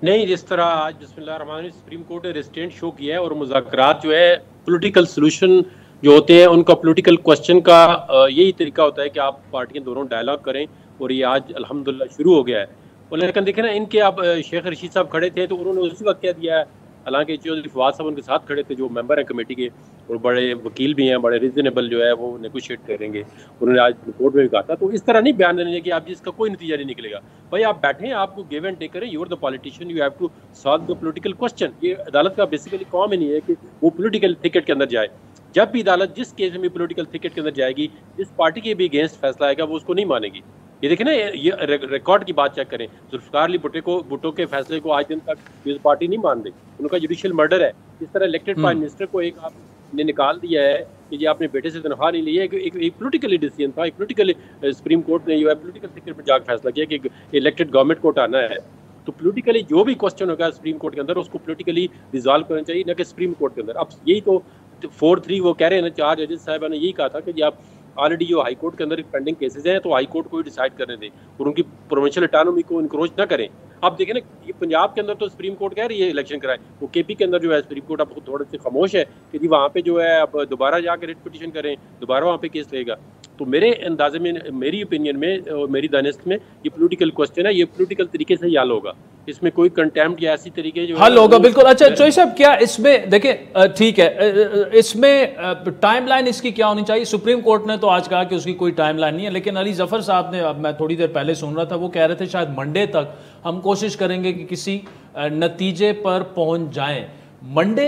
नहीं, जिस तरह आज बिस्मिल्लाह सुप्रीम कोर्ट ने रेस्ट्रेंट शो किया है और मुज़ाकरात जो है पॉलिटिकल सॉल्यूशन जो होते हैं उनका पॉलिटिकल क्वेश्चन का यही तरीका होता है कि आप पार्टियां दोनों डायलॉग करें, और ये आज अल्हम्दुलिल्लाह शुरू हो गया है। और लेकिन देखें ना, इनके आप शेख रशीद साहब खड़े थे तो उन्होंने उसी वक्त क्या दिया है, हालांकि चौधरी फवाद साहब उनके साथ खड़े थे जो मेंबर हैं कमेटी के और बड़े वकील भी हैं, बड़े रीजनेबल जो है वो नेगोशिएट करेंगे, उन्होंने आज रिपोर्ट में भी कहा था। तो इस तरह नहीं बयान देने कि आप जिसका कोई नतीजा नहीं निकलेगा। भाई आप बैठे हैं, आपको गिव एंड टेक करें, you are the politician, you have to solve the political question. ये अदालत का बेसिकली काम ही नहीं है कि वो पॉलिटिकल थिकेट के अंदर जाए। जब भी अदालत जिस केस में भी पॉलिटिकल थिकेट के अंदर जाएगी, जिस पार्टी के भी अगेंस्ट फैसला आएगा वो उसको नहीं मानेगी। ये देखें ना, ये रिकॉर्ड की बात चेक करें, जुल्फिकार अली भुट्टो के फैसले को आज दिन तक इस पार्टी नहीं मान रही। उनका जुडिशियल मर्डर है। इस तरह इलेक्टेड प्राइम मिनिस्टर को एक आपने निकाल दिया है कि ये आपने बेटे से तनख्वाह नहीं ली है। एक पॉलिटिकली डिसीजन था, एक पॉलिटिकली सुप्रीम कोर्ट ने जो है पॉलिटिकल थिकेट पर जाकर फैसला किया कि इलेक्टेड गवर्नमेंट को हटाना है। तो पॉलिटिकली जो भी क्वेश्चन होगा सुप्रीम कोर्ट के अंदर उसको पॉलिटिकली रिजॉल्व करना चाहिए, न कि सुप्रीम कोर्ट के अंदर। अब यही तो 4-3 वो कह रहे हैं ना, 4 जजेस साहब ने यही कहा था कि आप ऑलरेडी जो हाई कोर्ट के अंदर पेंडिंग केसेस हैं तो हाई कोर्ट को ही डिसाइड करने दें और उनकी प्रोविंशियल ऑटोनॉमी को इनक्रोच ना करें। अब देखें ना, ये पंजाब के अंदर तो सुप्रीम कोर्ट कह रही है इलेक्शन कराएं, वो केपी के अंदर जो है सुप्रीम कोर्ट अब थोड़े से खामोश है कि जी वहाँ पे जो है अब दोबारा जाकर रिट पिटीशन करें, दोबारा वहाँ पे केस लेगा। तो मेरे अंदाजे में, मेरी ओपिनियन में और मेरी दानिश में, ये पॉलिटिकल क्वेश्चन है, ये पॉलिटिकल तरीके से ही हल होगा। इसमें कोई कंटेम्प्ट या ऐसी तरीके जो हल होगा, बिल्कुल। अच्छा चौधरी साहब, क्या इसमें देखिए ठीक है, इसमें टाइमलाइन इसकी क्या होनी चाहिए? सुप्रीम कोर्ट ने तो आज कहा कि उसकी कोई टाइमलाइन नहीं है, लेकिन अली जफर साहब ने, अब मैं थोड़ी देर पहले सुन रहा था, वो कह रहे थे शायद मंडे तक हम कोशिश करेंगे कि किसी नतीजे पर पहुंच जाएं। मंडे,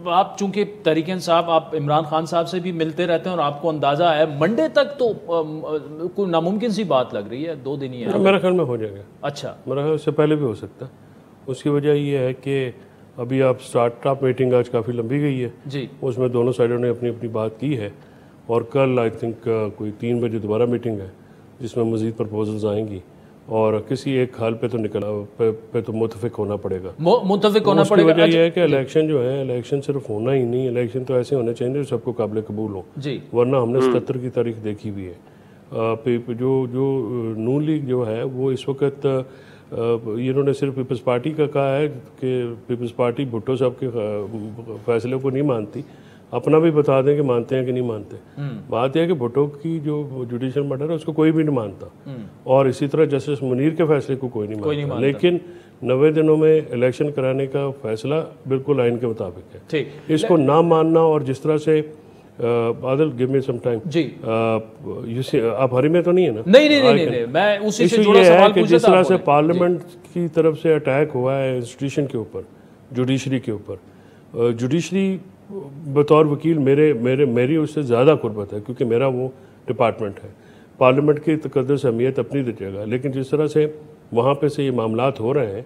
आप चूंकि तरीके इंसाफ, आप इमरान खान साहब से भी मिलते रहते हैं और आपको अंदाजा है मंडे तक तो कोई नामुमकिन सी बात लग रही है, 2 दिन ही है। मेरा ख्याल में हो जाएगा। अच्छा, मेरा ख्याल उससे पहले भी हो सकता है। उसकी वजह ये है कि अभी आप स्टार्टअप मीटिंग आज काफ़ी लंबी गई है जी, उसमें दोनों साइडों ने अपनी अपनी बात की है, और कल आई थिंक कोई 3 बजे दोबारा मीटिंग है जिसमें मज़ीद प्रपोजल्स आएंगी, और किसी एक हाल पे तो पे तो मुतफिक होना पड़ेगा। मुतफिक होना पड़ेगा। वजह यह है कि इलेक्शन जो है, इलेक्शन सिर्फ होना ही नहीं, इलेक्शन तो ऐसे होने चाहिए जो सबको काबिल कबूल हो जी, वरना हमने 77 की तारीख देखी हुई है। जो नून लीग जो है वो इस वक्त इन्होंने सिर्फ पीपल्स पार्टी का कहा है कि पीपल्स पार्टी भुट्टो साहब के फैसले को नहीं मानती, अपना भी बता दें कि मानते हैं कि नहीं मानते। बात यह है कि भुट्टो की जो जुडिशियल मर्डर है उसको कोई भी नहीं मानता, और इसी तरह जस्टिस मुनीर के फैसले को कोई नहीं मानता। लेकिन 90 दिनों में इलेक्शन कराने का फैसला बिल्कुल आइन के मुताबिक है। ठीक, इसको ना मानना, और जिस तरह से बादल गिव मी सम टाइम जी, आप हरी में तो नहीं है ना? नहीं, मैं उसी से जुड़ा सवाल पूछ रहा था। जिस तरह से पार्लियामेंट की तरफ से अटैक हुआ है इंस्टीट्यूशन के ऊपर, जुडिशरी के ऊपर, जुडिशरी बतौर वकील मेरी उससे ज़्यादा कुर्बत है क्योंकि मेरा वो डिपार्टमेंट है। पार्लियामेंट की तकद्दुस अहमियत अपनी जगह, लेकिन जिस तरह से वहाँ पे से ये मामलात हो रहे हैं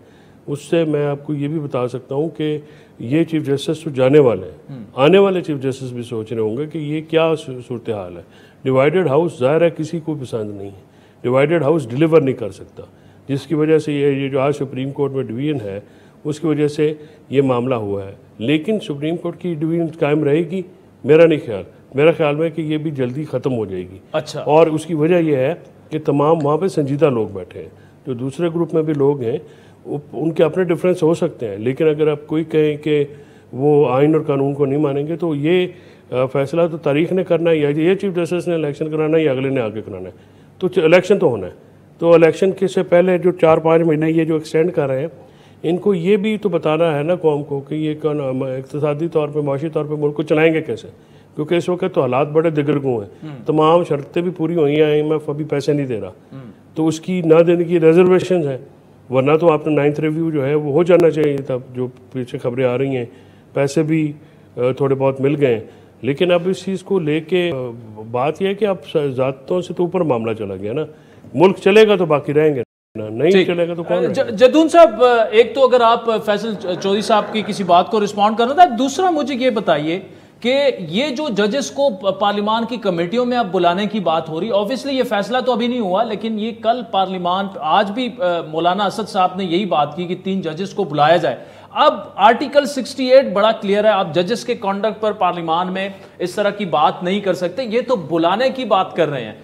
उससे मैं आपको ये भी बता सकता हूँ कि ये चीफ जस्टिस तो जाने वाले हैं, आने वाले चीफ जस्टिस भी सोच रहे होंगे कि ये क्या सूरत हाल है। डिवाइडेड हाउस ज़ाहिर है किसी को पसंद नहीं है, डिवाइडेड हाउस डिलीवर नहीं कर सकता, जिसकी वजह से ये जो आज सुप्रीम कोर्ट में डिवीजन है उसकी वजह से ये मामला हुआ है। लेकिन सुप्रीम कोर्ट की डिवीजन कायम रहेगी मेरा ख्याल में कि ये भी जल्दी ख़त्म हो जाएगी। अच्छा, और उसकी वजह यह है कि तमाम वहाँ पे संजीदा लोग बैठे हैं, जो दूसरे ग्रुप में भी लोग हैं उनके अपने डिफरेंस हो सकते हैं, लेकिन अगर आप कोई कहें कि वो आइन और कानून को नहीं मानेंगे तो ये फैसला तो तारीख ने करना है, या ये चीफ जस्टिस ने इलेक्शन कराना है या अगले ने आगे कराना है। तो इलेक्शन तो होना है, तो इलेक्शन के से पहले जो 4-5 महीने ये जो एक्सटेंड कर रहे हैं, इनको ये भी तो बताना है ना कौम को कि ये इक़्तिसादी तौर पे, माशी तौर पे मुल्क को चलाएंगे कैसे, क्योंकि इस वक्त तो हालात बड़े दिगरगू हैं, तमाम शर्तें भी पूरी हुई हैं, IMF अभी पैसे नहीं दे रहा, तो उसकी ना देने की रिजर्वेशन है, वरना तो आपने 9th रिव्यू जो है वो हो जाना चाहिए था। जो पीछे खबरें आ रही हैं, पैसे भी थोड़े बहुत मिल गए, लेकिन अब इस चीज़ को लेके बात यह है कि अब ज़ातों से तो ऊपर मामला चला गया ना, मुल्क चलेगा तो बाकी रहेंगे, नहीं चलेगा तो कौन? जदून साहब, एक तो अगर आप फैसल चौधरी साहब की किसी बात को रिस्पॉन्ड करना था, दूसरा मुझे ये बताइए कि ये जो जजेस को पार्लिमान की कमेटियों में अब बुलाने की बात हो रही, ऑब्वियसली ये फैसला तो अभी नहीं हुआ, लेकिन ये कल पार्लिमान, आज भी मौलाना असद साहब ने यही बात की कि 3 जजेस को बुलाया जाए। अब आर्टिकल 68 बड़ा क्लियर है, आप जजेस के कॉन्डक्ट पर पार्लिमान में इस तरह की बात नहीं कर सकते, ये तो बुलाने की बात कर रहे हैं।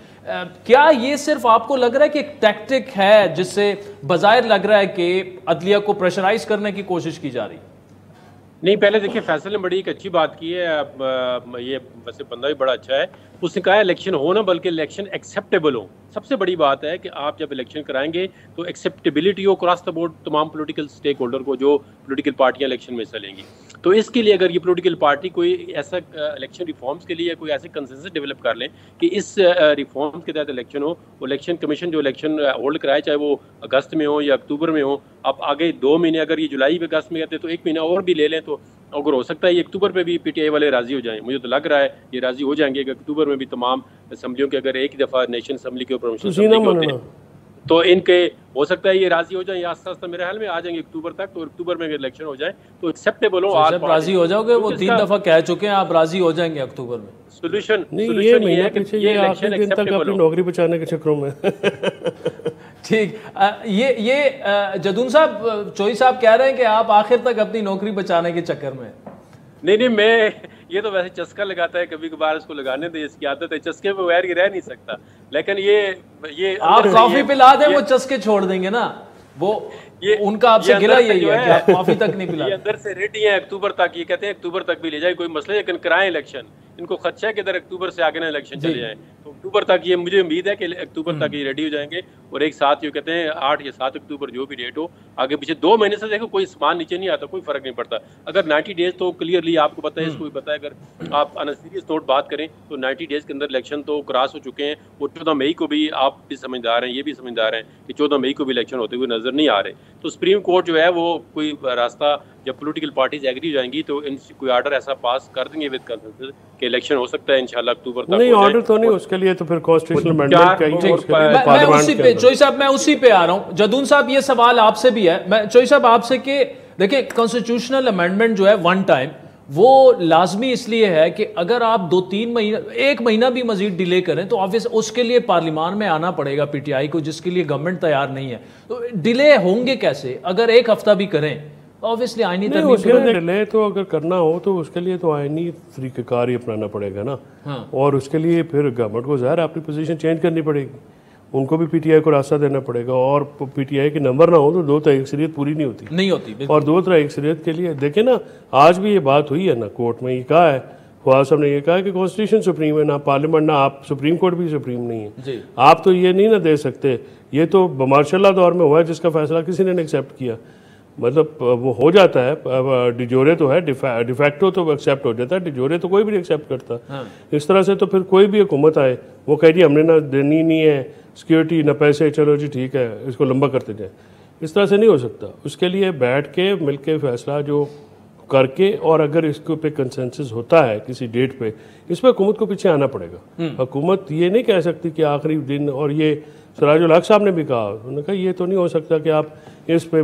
क्या ये सिर्फ आपको लग रहा है कि एक टैक्टिक है जिससे बजायर लग रहा है कि अदलिया को प्रेशराइज करने की कोशिश की जा रही? नहीं, पहले देखिए फैसल ने बड़ी एक अच्छी बात की है। ये वैसे बंदा भी बड़ा अच्छा है, उसने कहा इलेक्शन हो ना, बल्कि इलेक्शन एक्सेप्टेबल हो। सबसे बड़ी बात है कि आप जब इलेक्शन कराएंगे तो एक्सेप्टेबिलिटी हो क्रॉस द बोर्ड तमाम पॉलिटिकल स्टेक होल्डर को, जो पॉलिटिकल पार्टियां इलेक्शन में हिस्सा लेंगी। तो इसके लिए अगर ये पॉलिटिकल पार्टी कोई ऐसा इलेक्शन रिफॉर्म्स के लिए कोई ऐसे कंसेंसस डेवलप कर लें कि इस रिफॉर्म्स के तहत इलेक्शन हो, इलेक्शन कमीशन जो इलेक्शन होल्ड कराए, चाहे वो अगस्त में हो या अक्टूबर में हो, आप आगे 2 महीने, अगर ये जुलाई में अगस्त में कहते हैं तो 1 महीना और भी ले लें, तो अगर हो सकता है ये अक्टूबर में भी पीटीआई वाले राजी हो जाएं। मुझे तो लग रहा है ये राजी हो जाएंगे कि अक्टूबर में भी तमाम असेंबलियों के अगर एक ही दफ़ा नेशन असेंबली के ऊपर होते हैं तो इनके हो सकता है ये राजी हो जाए, या आस्ता आस्ता मेरे ख्याल में आ जाएंगे अक्टूबर तक। तो अक्टूबर में अगर इलेक्शन हो जाए तो एक्सेप्टेबल हो। आप राजी हो जाओगे, वो 3 दफा कह चुके हैं, आप राजी हो जाएंगे अक्टूबर में। सोल्यूशन नहीं, ये महीना पीछे ये आखिरी दिन तक अपनी नौकरी बचाने के चक्करों में ठीक, ये जदून साहब, चोई साहब कह रहे हैं कि आप आखिर तक अपनी नौकरी बचाने के चक्कर में। नहीं, मैं ये तो वैसे चस्का लगाता है, कभी कभार इसको लगाने दे, इसकी आदत है, चस्के पे बगैर रह नहीं सकता। लेकिन ये आप कॉफी पिला दें वो चस्के छोड़ देंगे ना, वो ये उनका आपसे गिला यही है कि आप कॉफी तक नहीं पिला। ये अंदर से रेडी है अक्टूबर तक, ये कहते हैं अक्टूबर तक भी ले जाए कोई मसला, लेकिन कराएं इलेक्शन। इनको खदशा है कि इधर अक्टूबर से आगे ना इलेक्शन चले जाए, तो अक्टूबर तक ये मुझे उम्मीद है कि अक्टूबर तक ये रेडी हो जाएंगे। और एक साथ ये कहते हैं 8 या 7 अक्टूबर जो भी डेट हो, आगे पीछे 2 महीने से देखो कोई सामान नीचे नहीं आता, कोई फर्क नहीं पड़ता। अगर 90 डेज तो क्लियरली आपको पता है, इसको भी पता है, अगर आप ऑन सीरियस नोट बात करें तो 90 डेज के अंदर इलेक्शन तो क्रॉस हो चुके हैं। और 14 मई को भी आप भी समझदार हैं, ये भी समझदार हैं कि 14 मई को भी इलेक्शन होते हुए नजर नहीं आ रहे। तो सुप्रीम कोर्ट जो है वो कोई रास्ता, जब पॉलिटिकल पार्टीज एग्री हो जाएंगी तो कोई ऑर्डर ऐसा पास कर देंगे विद कंसेंसस कि इलेक्शन हो सकता है इंशाल्लाह अक्टूबर तक। नहीं, ऑर्डर तो नहीं, उसके लिए तो फिर कॉन्स्टिट्यूशनल अमेंडमेंट चाहिए। मैं उसी पे चोई साहब, मैं उसी पे आ रहा हूं। जदून साहब, ये सवाल आपसे भी है, मैं चोई साहब आपसे कि देखिए कॉन्स्टिट्यूशनल अमेंडमेंट जो है 1 टाइम, वो लाजमी इसलिए है कि अगर आप 2-3 महीना, 1 महीना भी मजीद डिले करें तो ऑब्वियस उसके लिए पार्लियामान में आना पड़ेगा पीटीआई को, जिसके लिए गवर्नमेंट तैयार नहीं है। तो डिले होंगे कैसे? अगर 1 हफ्ता भी करें ऑब्वियसली आईनी डिले तो अगर करना हो तो उसके लिए तो आईनी तरीक़ेकार ही अपनाना पड़ेगा ना। हाँ। और उसके लिए फिर गवर्नमेंट को ज़ाहिर अपनी पोजीशन चेंज करनी पड़ेगी, उनको भी पीटीआई को रास्ता देना पड़ेगा। और पीटीआई के नंबर ना हो तो 2 तरह अक्सरियत पूरी नहीं होती। और 2 तरह अक्सरियत के लिए देखें ना, आज भी ये बात हुई है ना, कोर्ट में ये कहा है, फवाद साहब ने ये कहा कि कॉन्स्टिट्यूशन सुप्रीम है, ना पार्लियामेंट, ना आप सुप्रीम कोर्ट भी सुप्रीम नहीं है। आप तो ये नहीं ना दे सकते, ये तो मार्शल दौर में हुआ है जिसका फैसला किसी ने एक्सेप्ट किया, मतलब वो हो जाता है। डिजोरे तो है, डिफैक्टो तो एक्सेप्ट हो जाता है, डिजोरे तो कोई भी नहीं एक्सेप्ट करता। हाँ। इस तरह से तो फिर कोई भी हुकूमत आए वो कह जी हमने ना देनी नहीं है सिक्योरिटी, ना पैसे, चलो जी ठीक है इसको लंबा करते जाए, इस तरह से नहीं हो सकता। उसके लिए बैठ के मिल के फैसला जो करके, और अगर इसके पे कंसेंसस होता है किसी डेट पे, इस पर हुकूमत को पीछे आना पड़ेगा। हुकूमत ये नहीं कह सकती कि आखिरी दिन, और ये सराजुल हक साहब ने भी कहा, उन्होंने कहा ये तो नहीं हो सकता कि आप इस पे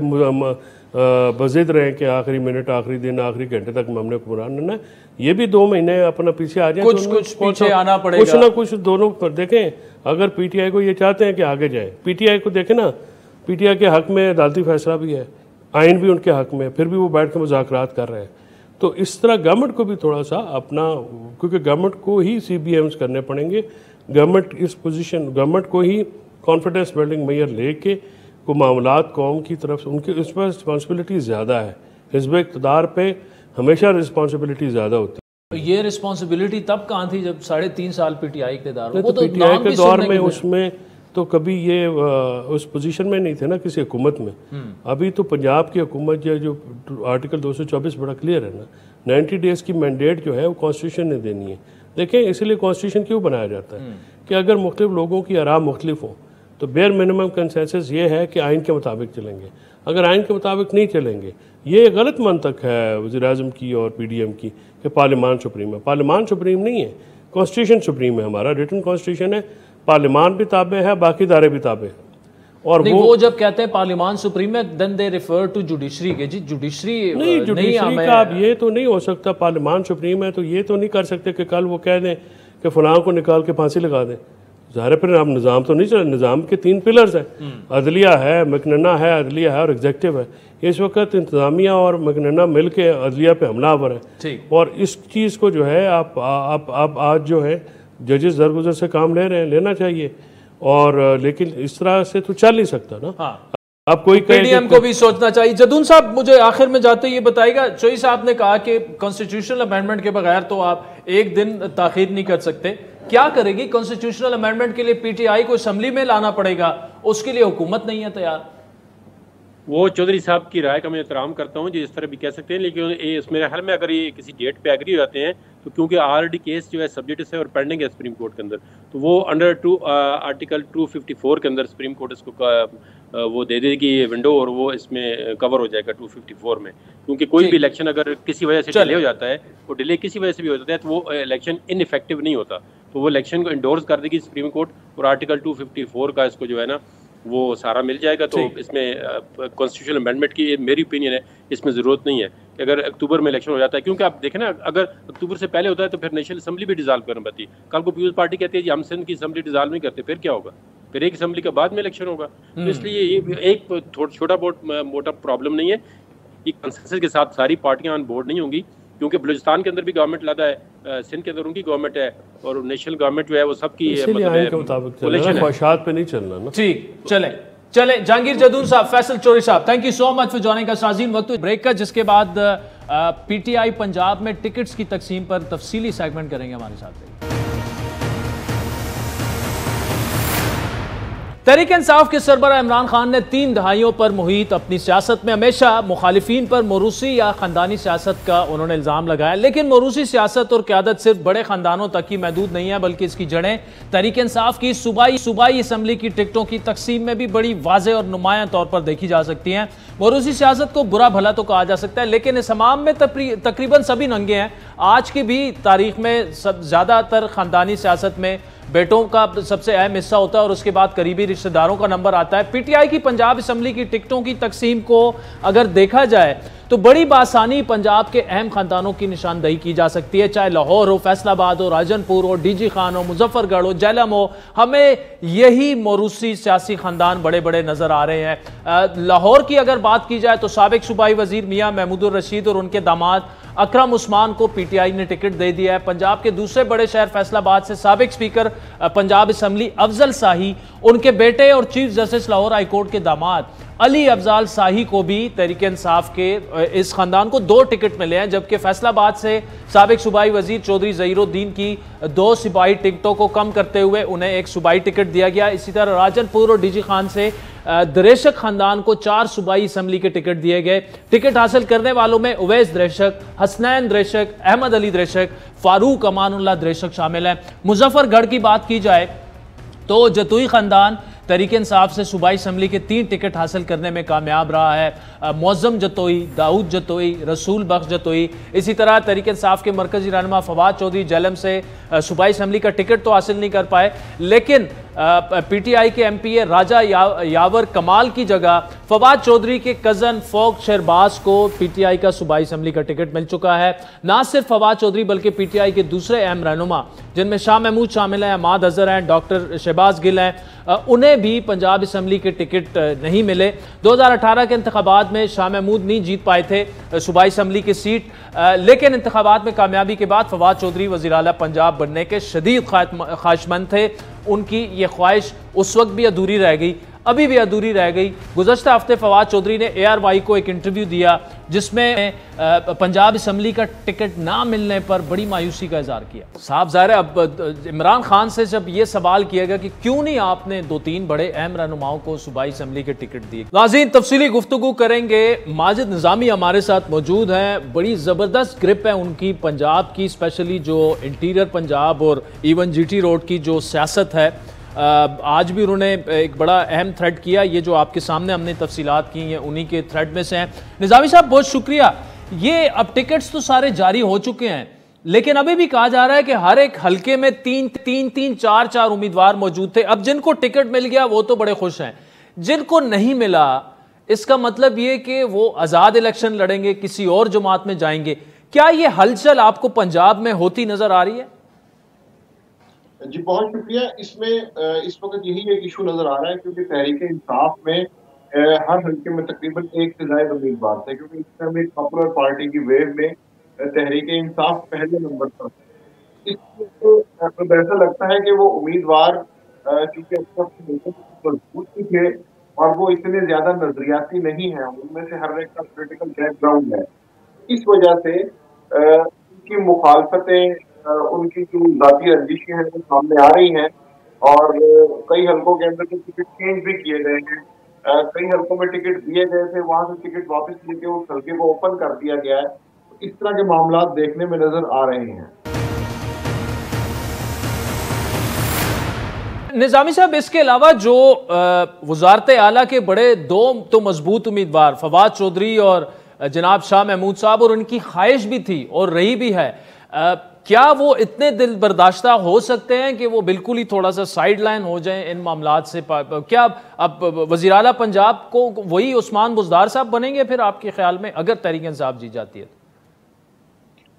बजिद रहे कि आखिरी मिनट, आखिरी दिन, आखिरी घंटे तक हमने कुरान ना, ये भी 2 महीने अपना पीछे आ जाए, कुछ पीछे आना पड़ेगा, कुछ ना कुछ दोनों पर देखें। अगर पीटीआई को ये चाहते हैं कि आगे जाए, पीटीआई को देखें ना, पीटीआई के हक में अदालती फैसला भी है, आइन भी उनके हक में, फिर भी वो बैठ के मुज़ाकरात कर रहे हैं। तो इस तरह गवर्नमेंट को भी थोड़ा सा अपना, क्योंकि गवर्नमेंट को ही CBMs करने पड़ेंगे, गवर्नमेंट इस पोजीशन, गवर्नमेंट को ही कॉन्फिडेंस बिल्डिंग मेयर लेके को मामलात कौम की तरफ से, उनकी इस पर रिस्पॉन्सिबिलिटी ज़्यादा है। हिज़्ब इक़्तिदार पे हमेशा रिस्पॉन्सिबिलिटी ज़्यादा होती है। ये रिस्पॉन्सिबिलिटी तब कहाँ थी जब 3.5 साल पीटीआई इक़्तिदार, वो तो पीटीआई के दौर में उसमें तो कभी ये उस पोजीशन में नहीं थे ना किसी हुकूमत में। अभी तो पंजाब की हुकूमत जो आर्टिकल 224 बड़ा क्लियर है ना, 90 डेज़ की मैंडेट जो है वो कॉन्स्टिट्यूशन ने देनी है। देखें इसलिए कॉन्स्टिट्यूशन क्यों बनाया जाता है कि अगर मुख्तलिफ लोगों की आराम मुख्तलिफ हों तो बेयर मिनिमम कंसेंसस ये है कि आइन के मुताबिक चलेंगे। अगर आइन के मुताबिक नहीं चलेंगे, ये गलत मंतक है वज़ीर-ए-आज़म की और PDM की कि पार्लियामान सुप्रीम है। पार्लियामान सुप्रीम नहीं है, कॉन्स्टिट्यूशन सुप्रीम है, हमारा रिटन कॉन्स्टिट्यूशन है, पार्लियामान भी ताबे है, बाकी इदारे भी ताबे हैं। और नहीं, वो जब कहते हैं पार्लियामान सुप्रीम में, then they refer to judiciary के जी, जुडिशरी नहीं, जुडिशरी का अब ये तो नहीं हो सकता, पार्लियामान सुप्रीम है तो ये तो नहीं कर सकते कि कल वो कह दें कि फलां को निकाल के फांसी लगा दें। ज़ाहिर फिर अब निज़ाम तो नहीं चला। निज़ाम के 3 पिलर्स हैं, अदलिया है, मकनना है, अदलिया है और एग्जेक्टिव है। इस वक्त इंतज़ामिया और मकनना मिल के अदलिया पे हमलावर है, और इस चीज़ को जो है आप आज जो है जजेस दरगुजर से काम ले रहे हैं, लेना चाहिए, और लेकिन इस तरह से तो चल नहीं सकता ना। हाँ। अब कोई पीडीएम को भी सोचना चाहिए। जदून साहब, मुझे आखिर में जाते ये बताइएगा, चोई साहब ने कहा कि कॉन्स्टिट्यूशनल अमेंडमेंट के बगैर तो आप एक दिन ताखीर नहीं कर सकते। क्या करेगी कॉन्स्टिट्यूशनल अमेंडमेंट के लिए? पीटीआई को असेंबली में लाना पड़ेगा, उसके लिए हुकूमत नहीं है तैयार। वो चौधरी साहब की राय का मैं एहतराम करता हूँ, जिस तरह भी कह सकते हैं, लेकिन मेरे ख्याल में अगर ये किसी डेट पे एग्री हो जाते हैं तो क्योंकि ऑलरेडी केस जो है सब्जेक्ट है और पेंडिंग है सुप्रीम कोर्ट के अंदर, तो वो अंडर आर्टिकल 254 के अंदर सुप्रीम कोर्ट इसको वो दे देगी विंडो, और वो इसमें कवर हो जाएगा 254 में। क्योंकि कोई भी इलेक्शन अगर किसी वजह से डिले हो जाता है, वो डिले किसी वजह से भी हो जाता है, तो वो इलेक्शन इनइफेक्टिव नहीं होता, तो वो इलेक्शन को इंडोर्स कर देगी सुप्रीम कोर्ट, और आर्टिकल 254 का इसको जो है ना वो सारा मिल जाएगा। तो इसमें कॉन्स्टिट्यूशनल अमेंडमेंट की मेरी ओपिनियन है, इसमें ज़रूरत नहीं है कि अगर अक्टूबर में इलेक्शन हो जाता है, क्योंकि आप देखें ना, अगर अक्टूबर से पहले होता है तो फिर नेशनल असेंबली भी डिसॉल्व करना पड़ती। कल को पीपल्स पार्टी कहती है जी हम सिंध की असेंबली डिसॉल्व नहीं करते, फिर क्या होगा? फिर एक असेंबली के बाद में इलेक्शन होगा। तो इसलिए ये एक छोटा मोटा प्रॉब्लम नहीं है, ये कंसेंसस के साथ सारी पार्टियां ऑन बोर्ड नहीं होंगी, क्योंकि बलूचिस्तान के अंदर भी गवर्नमेंट लदा है, सिंध के अंदर उनकी गवर्नमेंट है, और नेशनल गवर्नमेंट जो है वो सबकी ख्वाहिशात पे नहीं चलना ना। ठीक, चले जहांगीर जदून साहब, फैसल चौधरी साहब, thank you so much for joining us. नाज़रीन, वक्त ब्रेक का, जिसके बाद पीटीआई पंजाब में टिकट्स की तकसीम पर तफसीली सेगमेंट करेंगे। हमारे साथ तहरीक इंसाफ के सरबराह इमरान खान ने 3 दहाइयों पर मुहित अपनी सियासत में हमेशा मुखालिफिन पर मोरूसी या ख़ानदानी सियासत का उन्होंने इल्ज़ाम लगाया, लेकिन मोरूसी सियासत और क़यादत सिर्फ बड़े ख़ानदानों तक ही महदूद नहीं है, बल्कि इसकी जड़ें तहरीक इंसाफ की सूबाई असम्बली की टिकटों की तकसीम में भी बड़ी वाज़ेह और नुमायां तौर पर देखी जा सकती हैं। मोरूसी सियासत को बुरा भला तो कहा जा सकता है, लेकिन इस हमाम में तकरीबन सभी नंगे हैं। आज की भी तारीख में ज़्यादातर ख़ानदानी सियासत में बेटों का सबसे अहम हिस्सा होता है और उसके बाद करीबी रिश्तेदारों का नंबर आता है। पीटीआई की पंजाब असम्बली की टिकटों की तकसीम को अगर देखा जाए तो बड़ी बासानी पंजाब के अहम खानदानों की निशानदेही की जा सकती है, चाहे लाहौर हो, फैसलाबाद हो, राजनपुर हो, डीजी खान हो, मुजफ्फरगढ़ हो, जेलम हो, हमें यही मोरूसी सियासी खानदान बड़े बड़े नजर आ रहे हैं। लाहौर की अगर बात की जाए तो साबिक सूबाई वजीर मियां महमूदुर रशीद और उनके दामाद अकरम उस्मान को पीटीआई ने टिकट दे दिया है। पंजाब के दूसरे बड़े शहर फैसलाबाद से साबिक स्पीकर पंजाब असम्बली अफजल शाही, उनके बेटे और चीफ जस्टिस लाहौर हाईकोर्ट के दामाद अली अफजाल शाही को भी तहरीक इंसाफ के इस खानदान को 2 टिकट मिले हैं, जबकि फैसलाबाद से साबिक सूबाई वजीर चौधरी ज़हीरुद्दीन की 2 सूबाई टिकटों को कम करते हुए उन्हें एक सूबाई टिकट दिया गया। इसी तरह राजनपुर और डीजी खान से दरेशक खानदान को 4 सूबाई असम्बली के टिकट दिए गए। टिकट हासिल करने वालों में उवैस दरेशक, हसनैन दरेशक, अहमद अली दरेशक, फारूक अमानुल्लाह दरेशक शामिल हैं। मुजफ्फरगढ़ की बात की जाए तो जतोई खानदान तहरीक इंसाफ से सूबाई असम्बली के 3 टिकट हासिल करने में कामयाब रहा है। मौज़म जतोई, दाऊद जतोई, रसूल बख्श जतोई। इसी तरह तहरीक इंसाफ के मरकजी रहनुमा फवाद चौधरी जेलम से सूबाई असम्बली का टिकट तो हासिल नहीं कर पाए, लेकिन पीटीआई के एमपीए राजा यावर कमाल की जगह फवाद चौधरी के कज़न फोक शहरबाज को पीटीआई का सूबाई असम्बली का टिकट मिल चुका है। ना सिर्फ फवाद चौधरी बल्कि पीटीआई के दूसरे अहम रहनुमा जिनमें शाह महमूद शामिल हैं, अहमद अजहर हैं, डॉक्टर शहबाज गिल हैं, उन्हें भी पंजाब असम्बली के टिकट नहीं मिले। 2018 के इंतखाबात में शाह महमूद नहीं जीत पाए थे सूबाई असम्बली की सीट, लेकिन इंतखाबात में कामयाबी के बाद फवाद चौधरी वज़ीर आला पंजाब बनने के शदीद ख्वाहिशमंद थे। उनकी ये ख्वाहिश उस वक्त भी अधूरी रह गई, अभी भी अधूरी रह गई। गुज़श्ता हफ्ते फवाद चौधरी ने ARY को एक इंटरव्यू दिया जिसमें पंजाब असम्बली का टिकट ना मिलने पर बड़ी मायूसी का इजहार किया। साहब ज़ाहिर है अब इमरान खान से जब ये सवाल किया गया कि क्यों नहीं आपने 2-3 बड़े अहम रहनुमाओं को सूबाई असम्बली के टिकट दिए। नाज़रीन, तफसीली गुफ्तगू करेंगे। माजिद निज़ामी हमारे साथ मौजूद हैं, बड़ी ज़बरदस्त ग्रिप है उनकी पंजाब की, स्पेशली जो इंटीरियर पंजाब और इवन GT रोड की जो सियासत है। आज भी उन्होंने एक बड़ा अहम थ्रेड किया, ये जो आपके सामने हमने तफसीलात की हैं उन्हीं के थ्रेड में से हैं। निज़ामी साहब बहुत शुक्रिया। ये अब टिकट्स तो सारे जारी हो चुके हैं, लेकिन अभी भी कहा जा रहा है कि हर एक हलके में 3-3, 4-4 उम्मीदवार मौजूद थे। अब जिनको टिकट मिल गया वो तो बड़े खुश हैं, जिनको नहीं मिला इसका मतलब ये कि वो आजाद इलेक्शन लड़ेंगे, किसी और जमात में जाएंगे। क्या ये हलचल आपको पंजाब में होती नजर आ रही है? जी बहुत शुक्रिया। इसमें इस वक्त यही एक इशू नजर आ रहा है क्योंकि तहरीक इंसाफ में हर हल्के में तकरीबन एक से ज्यादा उम्मीदवार थे, क्योंकि इस टाइम एक पॉपुलर पार्टी की वेव में तहरीक इंसाफ पहले नंबर पर। इसलिए ऐसा लगता है कि वो उम्मीदवार चूंकि मजबूत भी थे और वो इतने ज्यादा नजरियाती नहीं है, उनमें से हर एक का पॉलिटिकल बैकग्राउंड है, इस वजह से उनकी मुखालफतें, उनकी जो जाती रंजिशें हैं वो सामने आ रही हैं। और कई हल्कों के अंदर तो टिकट चेंज भी किए गए हैं। कई हल्कों में टिकट दिए गए थे, वहां से टिकट वापस लेके उस हल्के को ओपन कर दिया गया है। तो इस तरह के मामला देखने में नजर आ रहे हैं। निजामी साहब, इसके अलावा जो वजारत आला के बड़े दो तो मजबूत उम्मीदवार फवाद चौधरी और जनाब शाह महमूद साहब, और उनकी ख्वाहिश भी थी और रही भी है, क्या वो इतने दिल बर्दाश्ता हो सकते हैं कि वो बिल्कुल ही थोड़ा सा साइड लाइन हो जाएं इन मामलात से? क्या अब वज़ीर आला पंजाब को वही उस्मान बुज़दार साहब बनेंगे फिर आपके ख्याल में, अगर तहरीक इंसाफ जीत जाती है?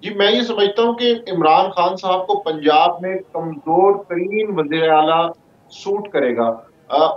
जी मैं ये समझता हूँ कि इमरान खान साहब को पंजाब में कमजोर तरीन वज़ीर आला सूट करेगा।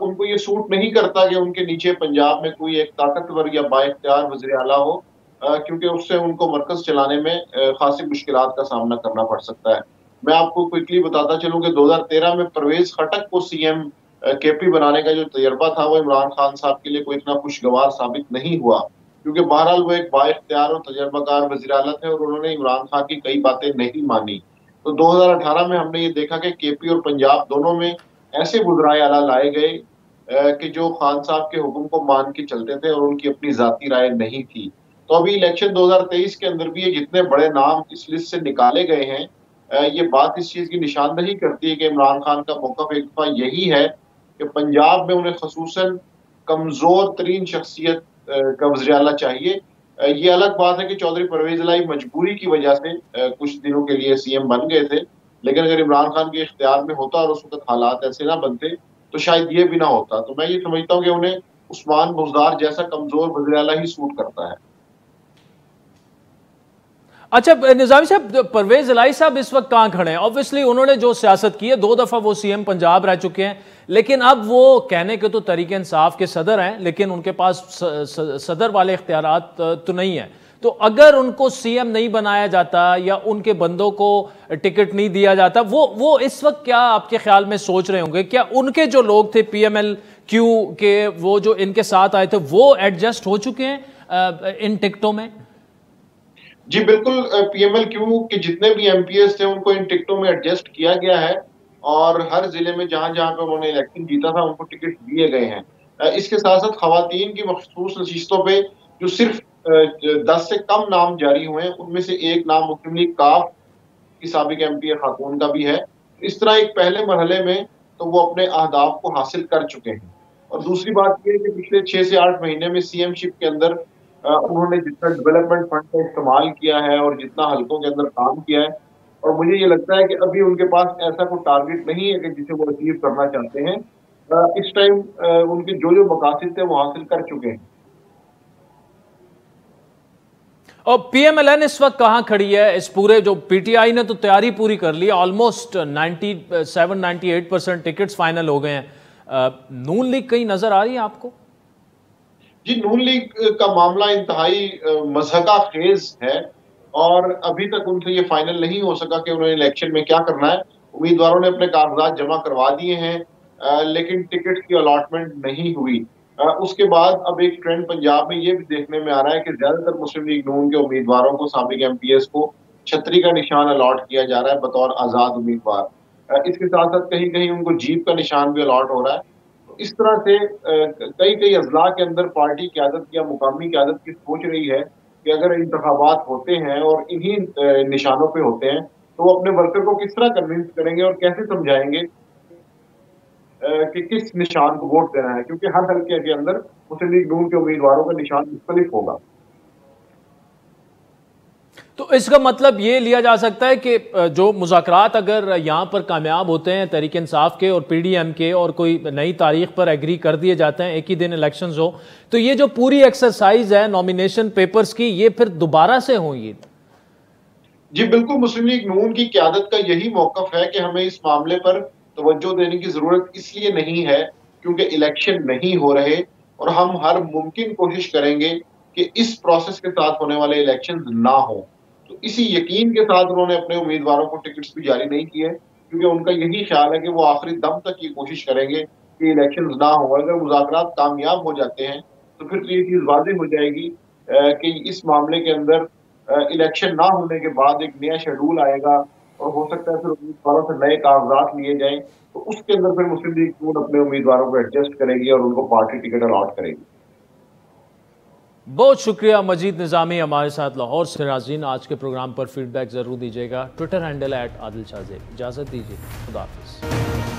उनको ये सूट नहीं करता कि उनके नीचे पंजाब में कोई एक ताकतवर या बाइख्तियार वज़ीर आला हो, क्योंकि उससे उनको मरकज चलाने में खासी मुश्किलात का सामना करना पड़ सकता है। मैं आपको क्विकली बताता चलूं कि 2013 में परवेज खटक को सीएम केपी बनाने का जो तजर्बा था वो इमरान खान साहब के लिए कोई इतना खुशगवार साबित नहीं हुआ, क्योंकि बहरहाल वो एक बाइख्तियार और तजर्बाकार वज़ीर आला थे और उन्होंने इमरान खान की कई बातें नहीं मानी। तो 2018 में हमने ये देखा कि केपी और पंजाब दोनों में ऐसे वज़ीर आला लाए गए कि जो खान साहब के हुक्म को मान के चलते थे और उनकी अपनी जाती राय नहीं थी। तो अभी इलेक्शन 2023 के अंदर भी ये जितने बड़े नाम इस लिस्ट से निकाले गए हैं, ये बात इस चीज की निशानदही करती है कि इमरान खान का मौक़िफ़ एक दफा यही है कि पंजाब में उन्हें खसूसन कमजोर तरीन शख्सियत का वज़ीर आला चाहिए। ये अलग बात है कि चौधरी परवेज इलाही मजबूरी की वजह से कुछ दिनों के लिए सीएम बन गए थे, लेकिन अगर इमरान खान के इख्तियार में होता और उस वक्त हालात ऐसे ना बनते तो शायद ये भी ना होता। तो मैं ये समझता हूँ कि उन्हें उस्मान बुज़दार जैसा कमजोर वज़ीर आला ही सूट करता है। अच्छा निजामी साहब, परवेज इलाही साहब इस वक्त कहाँ खड़े हैं? ऑब्वियसली उन्होंने जो सियासत की है, 2 दफा वो सीएम पंजाब रह चुके हैं, लेकिन अब वो कहने के तो तहरीक इंसाफ के सदर हैं, लेकिन उनके पास सदर वाले इख्तियारात तो नहीं है। तो अगर उनको सीएम नहीं बनाया जाता या उनके बंदों को टिकट नहीं दिया जाता, वो इस वक्त क्या आपके ख्याल में सोच रहे होंगे? क्या उनके जो लोग थे PMLQ के, वो जो इनके साथ आए थे, वो एडजस्ट हो चुके हैं इन टिकटों में? जी बिल्कुल, PMLQ के जितने भी MPs थे उनको इन टिकटों में एडजस्ट किया गया है और हर जिले में जहां जहां पे उन्होंने इलेक्शन जीता था उनको टिकट दिए गए हैं। इसके साथ साथ खवातीन की मखसूस नशिस्तों पे जो सिर्फ 10 से कम नाम जारी हुए हैं, उनमें से एक नाम मुस्लिम लीग काफ की साबिक MP खातून का भी है। इस तरह एक पहले मरहले में तो वो अपने अहदाफ को हासिल कर चुके हैं। और दूसरी बात यह है कि पिछले 6 से 8 महीने में CMशिप के अंदर उन्होंने जितना डेवलपमेंट फंड का इस्तेमाल किया है और जितना हल्कों के अंदर काम किया है, और मुझे ये लगता है कि अभी उनके पास ऐसा कोई टारगेट नहीं है कि जिसे वो अचीव करना चाहते हैं। इस टाइम उनके जो मकासद थे वो हासिल कर चुके हैं। और PMLN इस वक्त कहां खड़ी है? इस पूरे जो PTI ने तो तैयारी पूरी कर ली है, ऑलमोस्ट 97-98% टिकट्स फाइनल हो गए हैं। नून लीग कहीं नजर आ रही है आपको? जी नून लीग का मामला इंतहाई मज़हका खेज है और अभी तक उनसे ये फाइनल नहीं हो सका कि उन्होंने इलेक्शन में क्या करना है। उम्मीदवारों ने अपने कागजात जमा करवा दिए हैं, लेकिन टिकट की अलॉटमेंट नहीं हुई। उसके बाद अब एक ट्रेंड पंजाब में ये भी देखने में आ रहा है कि ज्यादातर मुस्लिम लीग नून के उम्मीदवारों को, साबिक MPs को छतरी का निशान अलॉट किया जा रहा है बतौर आजाद उम्मीदवार। इसके साथ साथ कहीं कहीं उनको जीप का निशान भी अलॉट हो रहा है। इस तरह से कई कई अजला के अंदर पार्टी क़यादत या मुकामी क़यादत की सोच रही है कि अगर इंतखाबात होते हैं और इन्हीं निशानों पे होते हैं तो वो अपने वर्कर को किस तरह कन्विंस करेंगे और कैसे समझाएंगे कि किस निशान को वोट देना है, क्योंकि हर हल्के के अंदर मुस्लिम लीग नून के उम्मीदवारों का निशान मुख्तलिफ होगा। तो इसका मतलब ये लिया जा सकता है कि जो मुज़ाकरात अगर यहाँ पर कामयाब होते हैं तहरीक इंसाफ के और PDM के और कोई नई तारीख पर एग्री कर दिए जाते हैं, एक ही दिन इलेक्शंस हो, तो ये जो पूरी एक्सरसाइज है नॉमिनेशन पेपर्स की, ये फिर दोबारा से होगी? जी बिल्कुल, मुस्लिम लीग नून की क़यादत का यही मौक़िफ़ है कि हमें इस मामले पर तवज्जो देने की ज़रूरत इसलिए नहीं है क्योंकि इलेक्शन नहीं हो रहे, और हम हर मुमकिन कोशिश करेंगे कि इस प्रोसेस के साथ होने वाले इलेक्शन ना हो। तो इसी यकीन के साथ उन्होंने अपने उम्मीदवारों को टिकट्स भी जारी नहीं किए, क्योंकि उनका यही ख्याल है कि वो आखिरी दम तक ये कोशिश करेंगे कि इलेक्शन ना हो। अगर मुज़ाकरात कामयाब हो जाते हैं तो फिर तो ये चीज़ वाज़ेह हो जाएगी कि इस मामले के अंदर इलेक्शन ना होने के बाद एक नया शेड्यूल आएगा और हो सकता है फिर उम्मीदवारों से नए कागजात लिए जाएं, तो उसके अंदर फिर मुस्लिम लीग नून अपने उम्मीदवारों को एडजस्ट करेगी और उनको पार्टी टिकट अलॉट करेगी। बहुत शुक्रिया मजीद निज़ामी हमारे साथ लाहौर से। नाज़रीन, आज के प्रोग्राम पर फीडबैक ज़रूर दीजिएगा। Twitter handle @Adil Shahzeb. इजाज़त दीजिए, खुदा हाफ़िज़।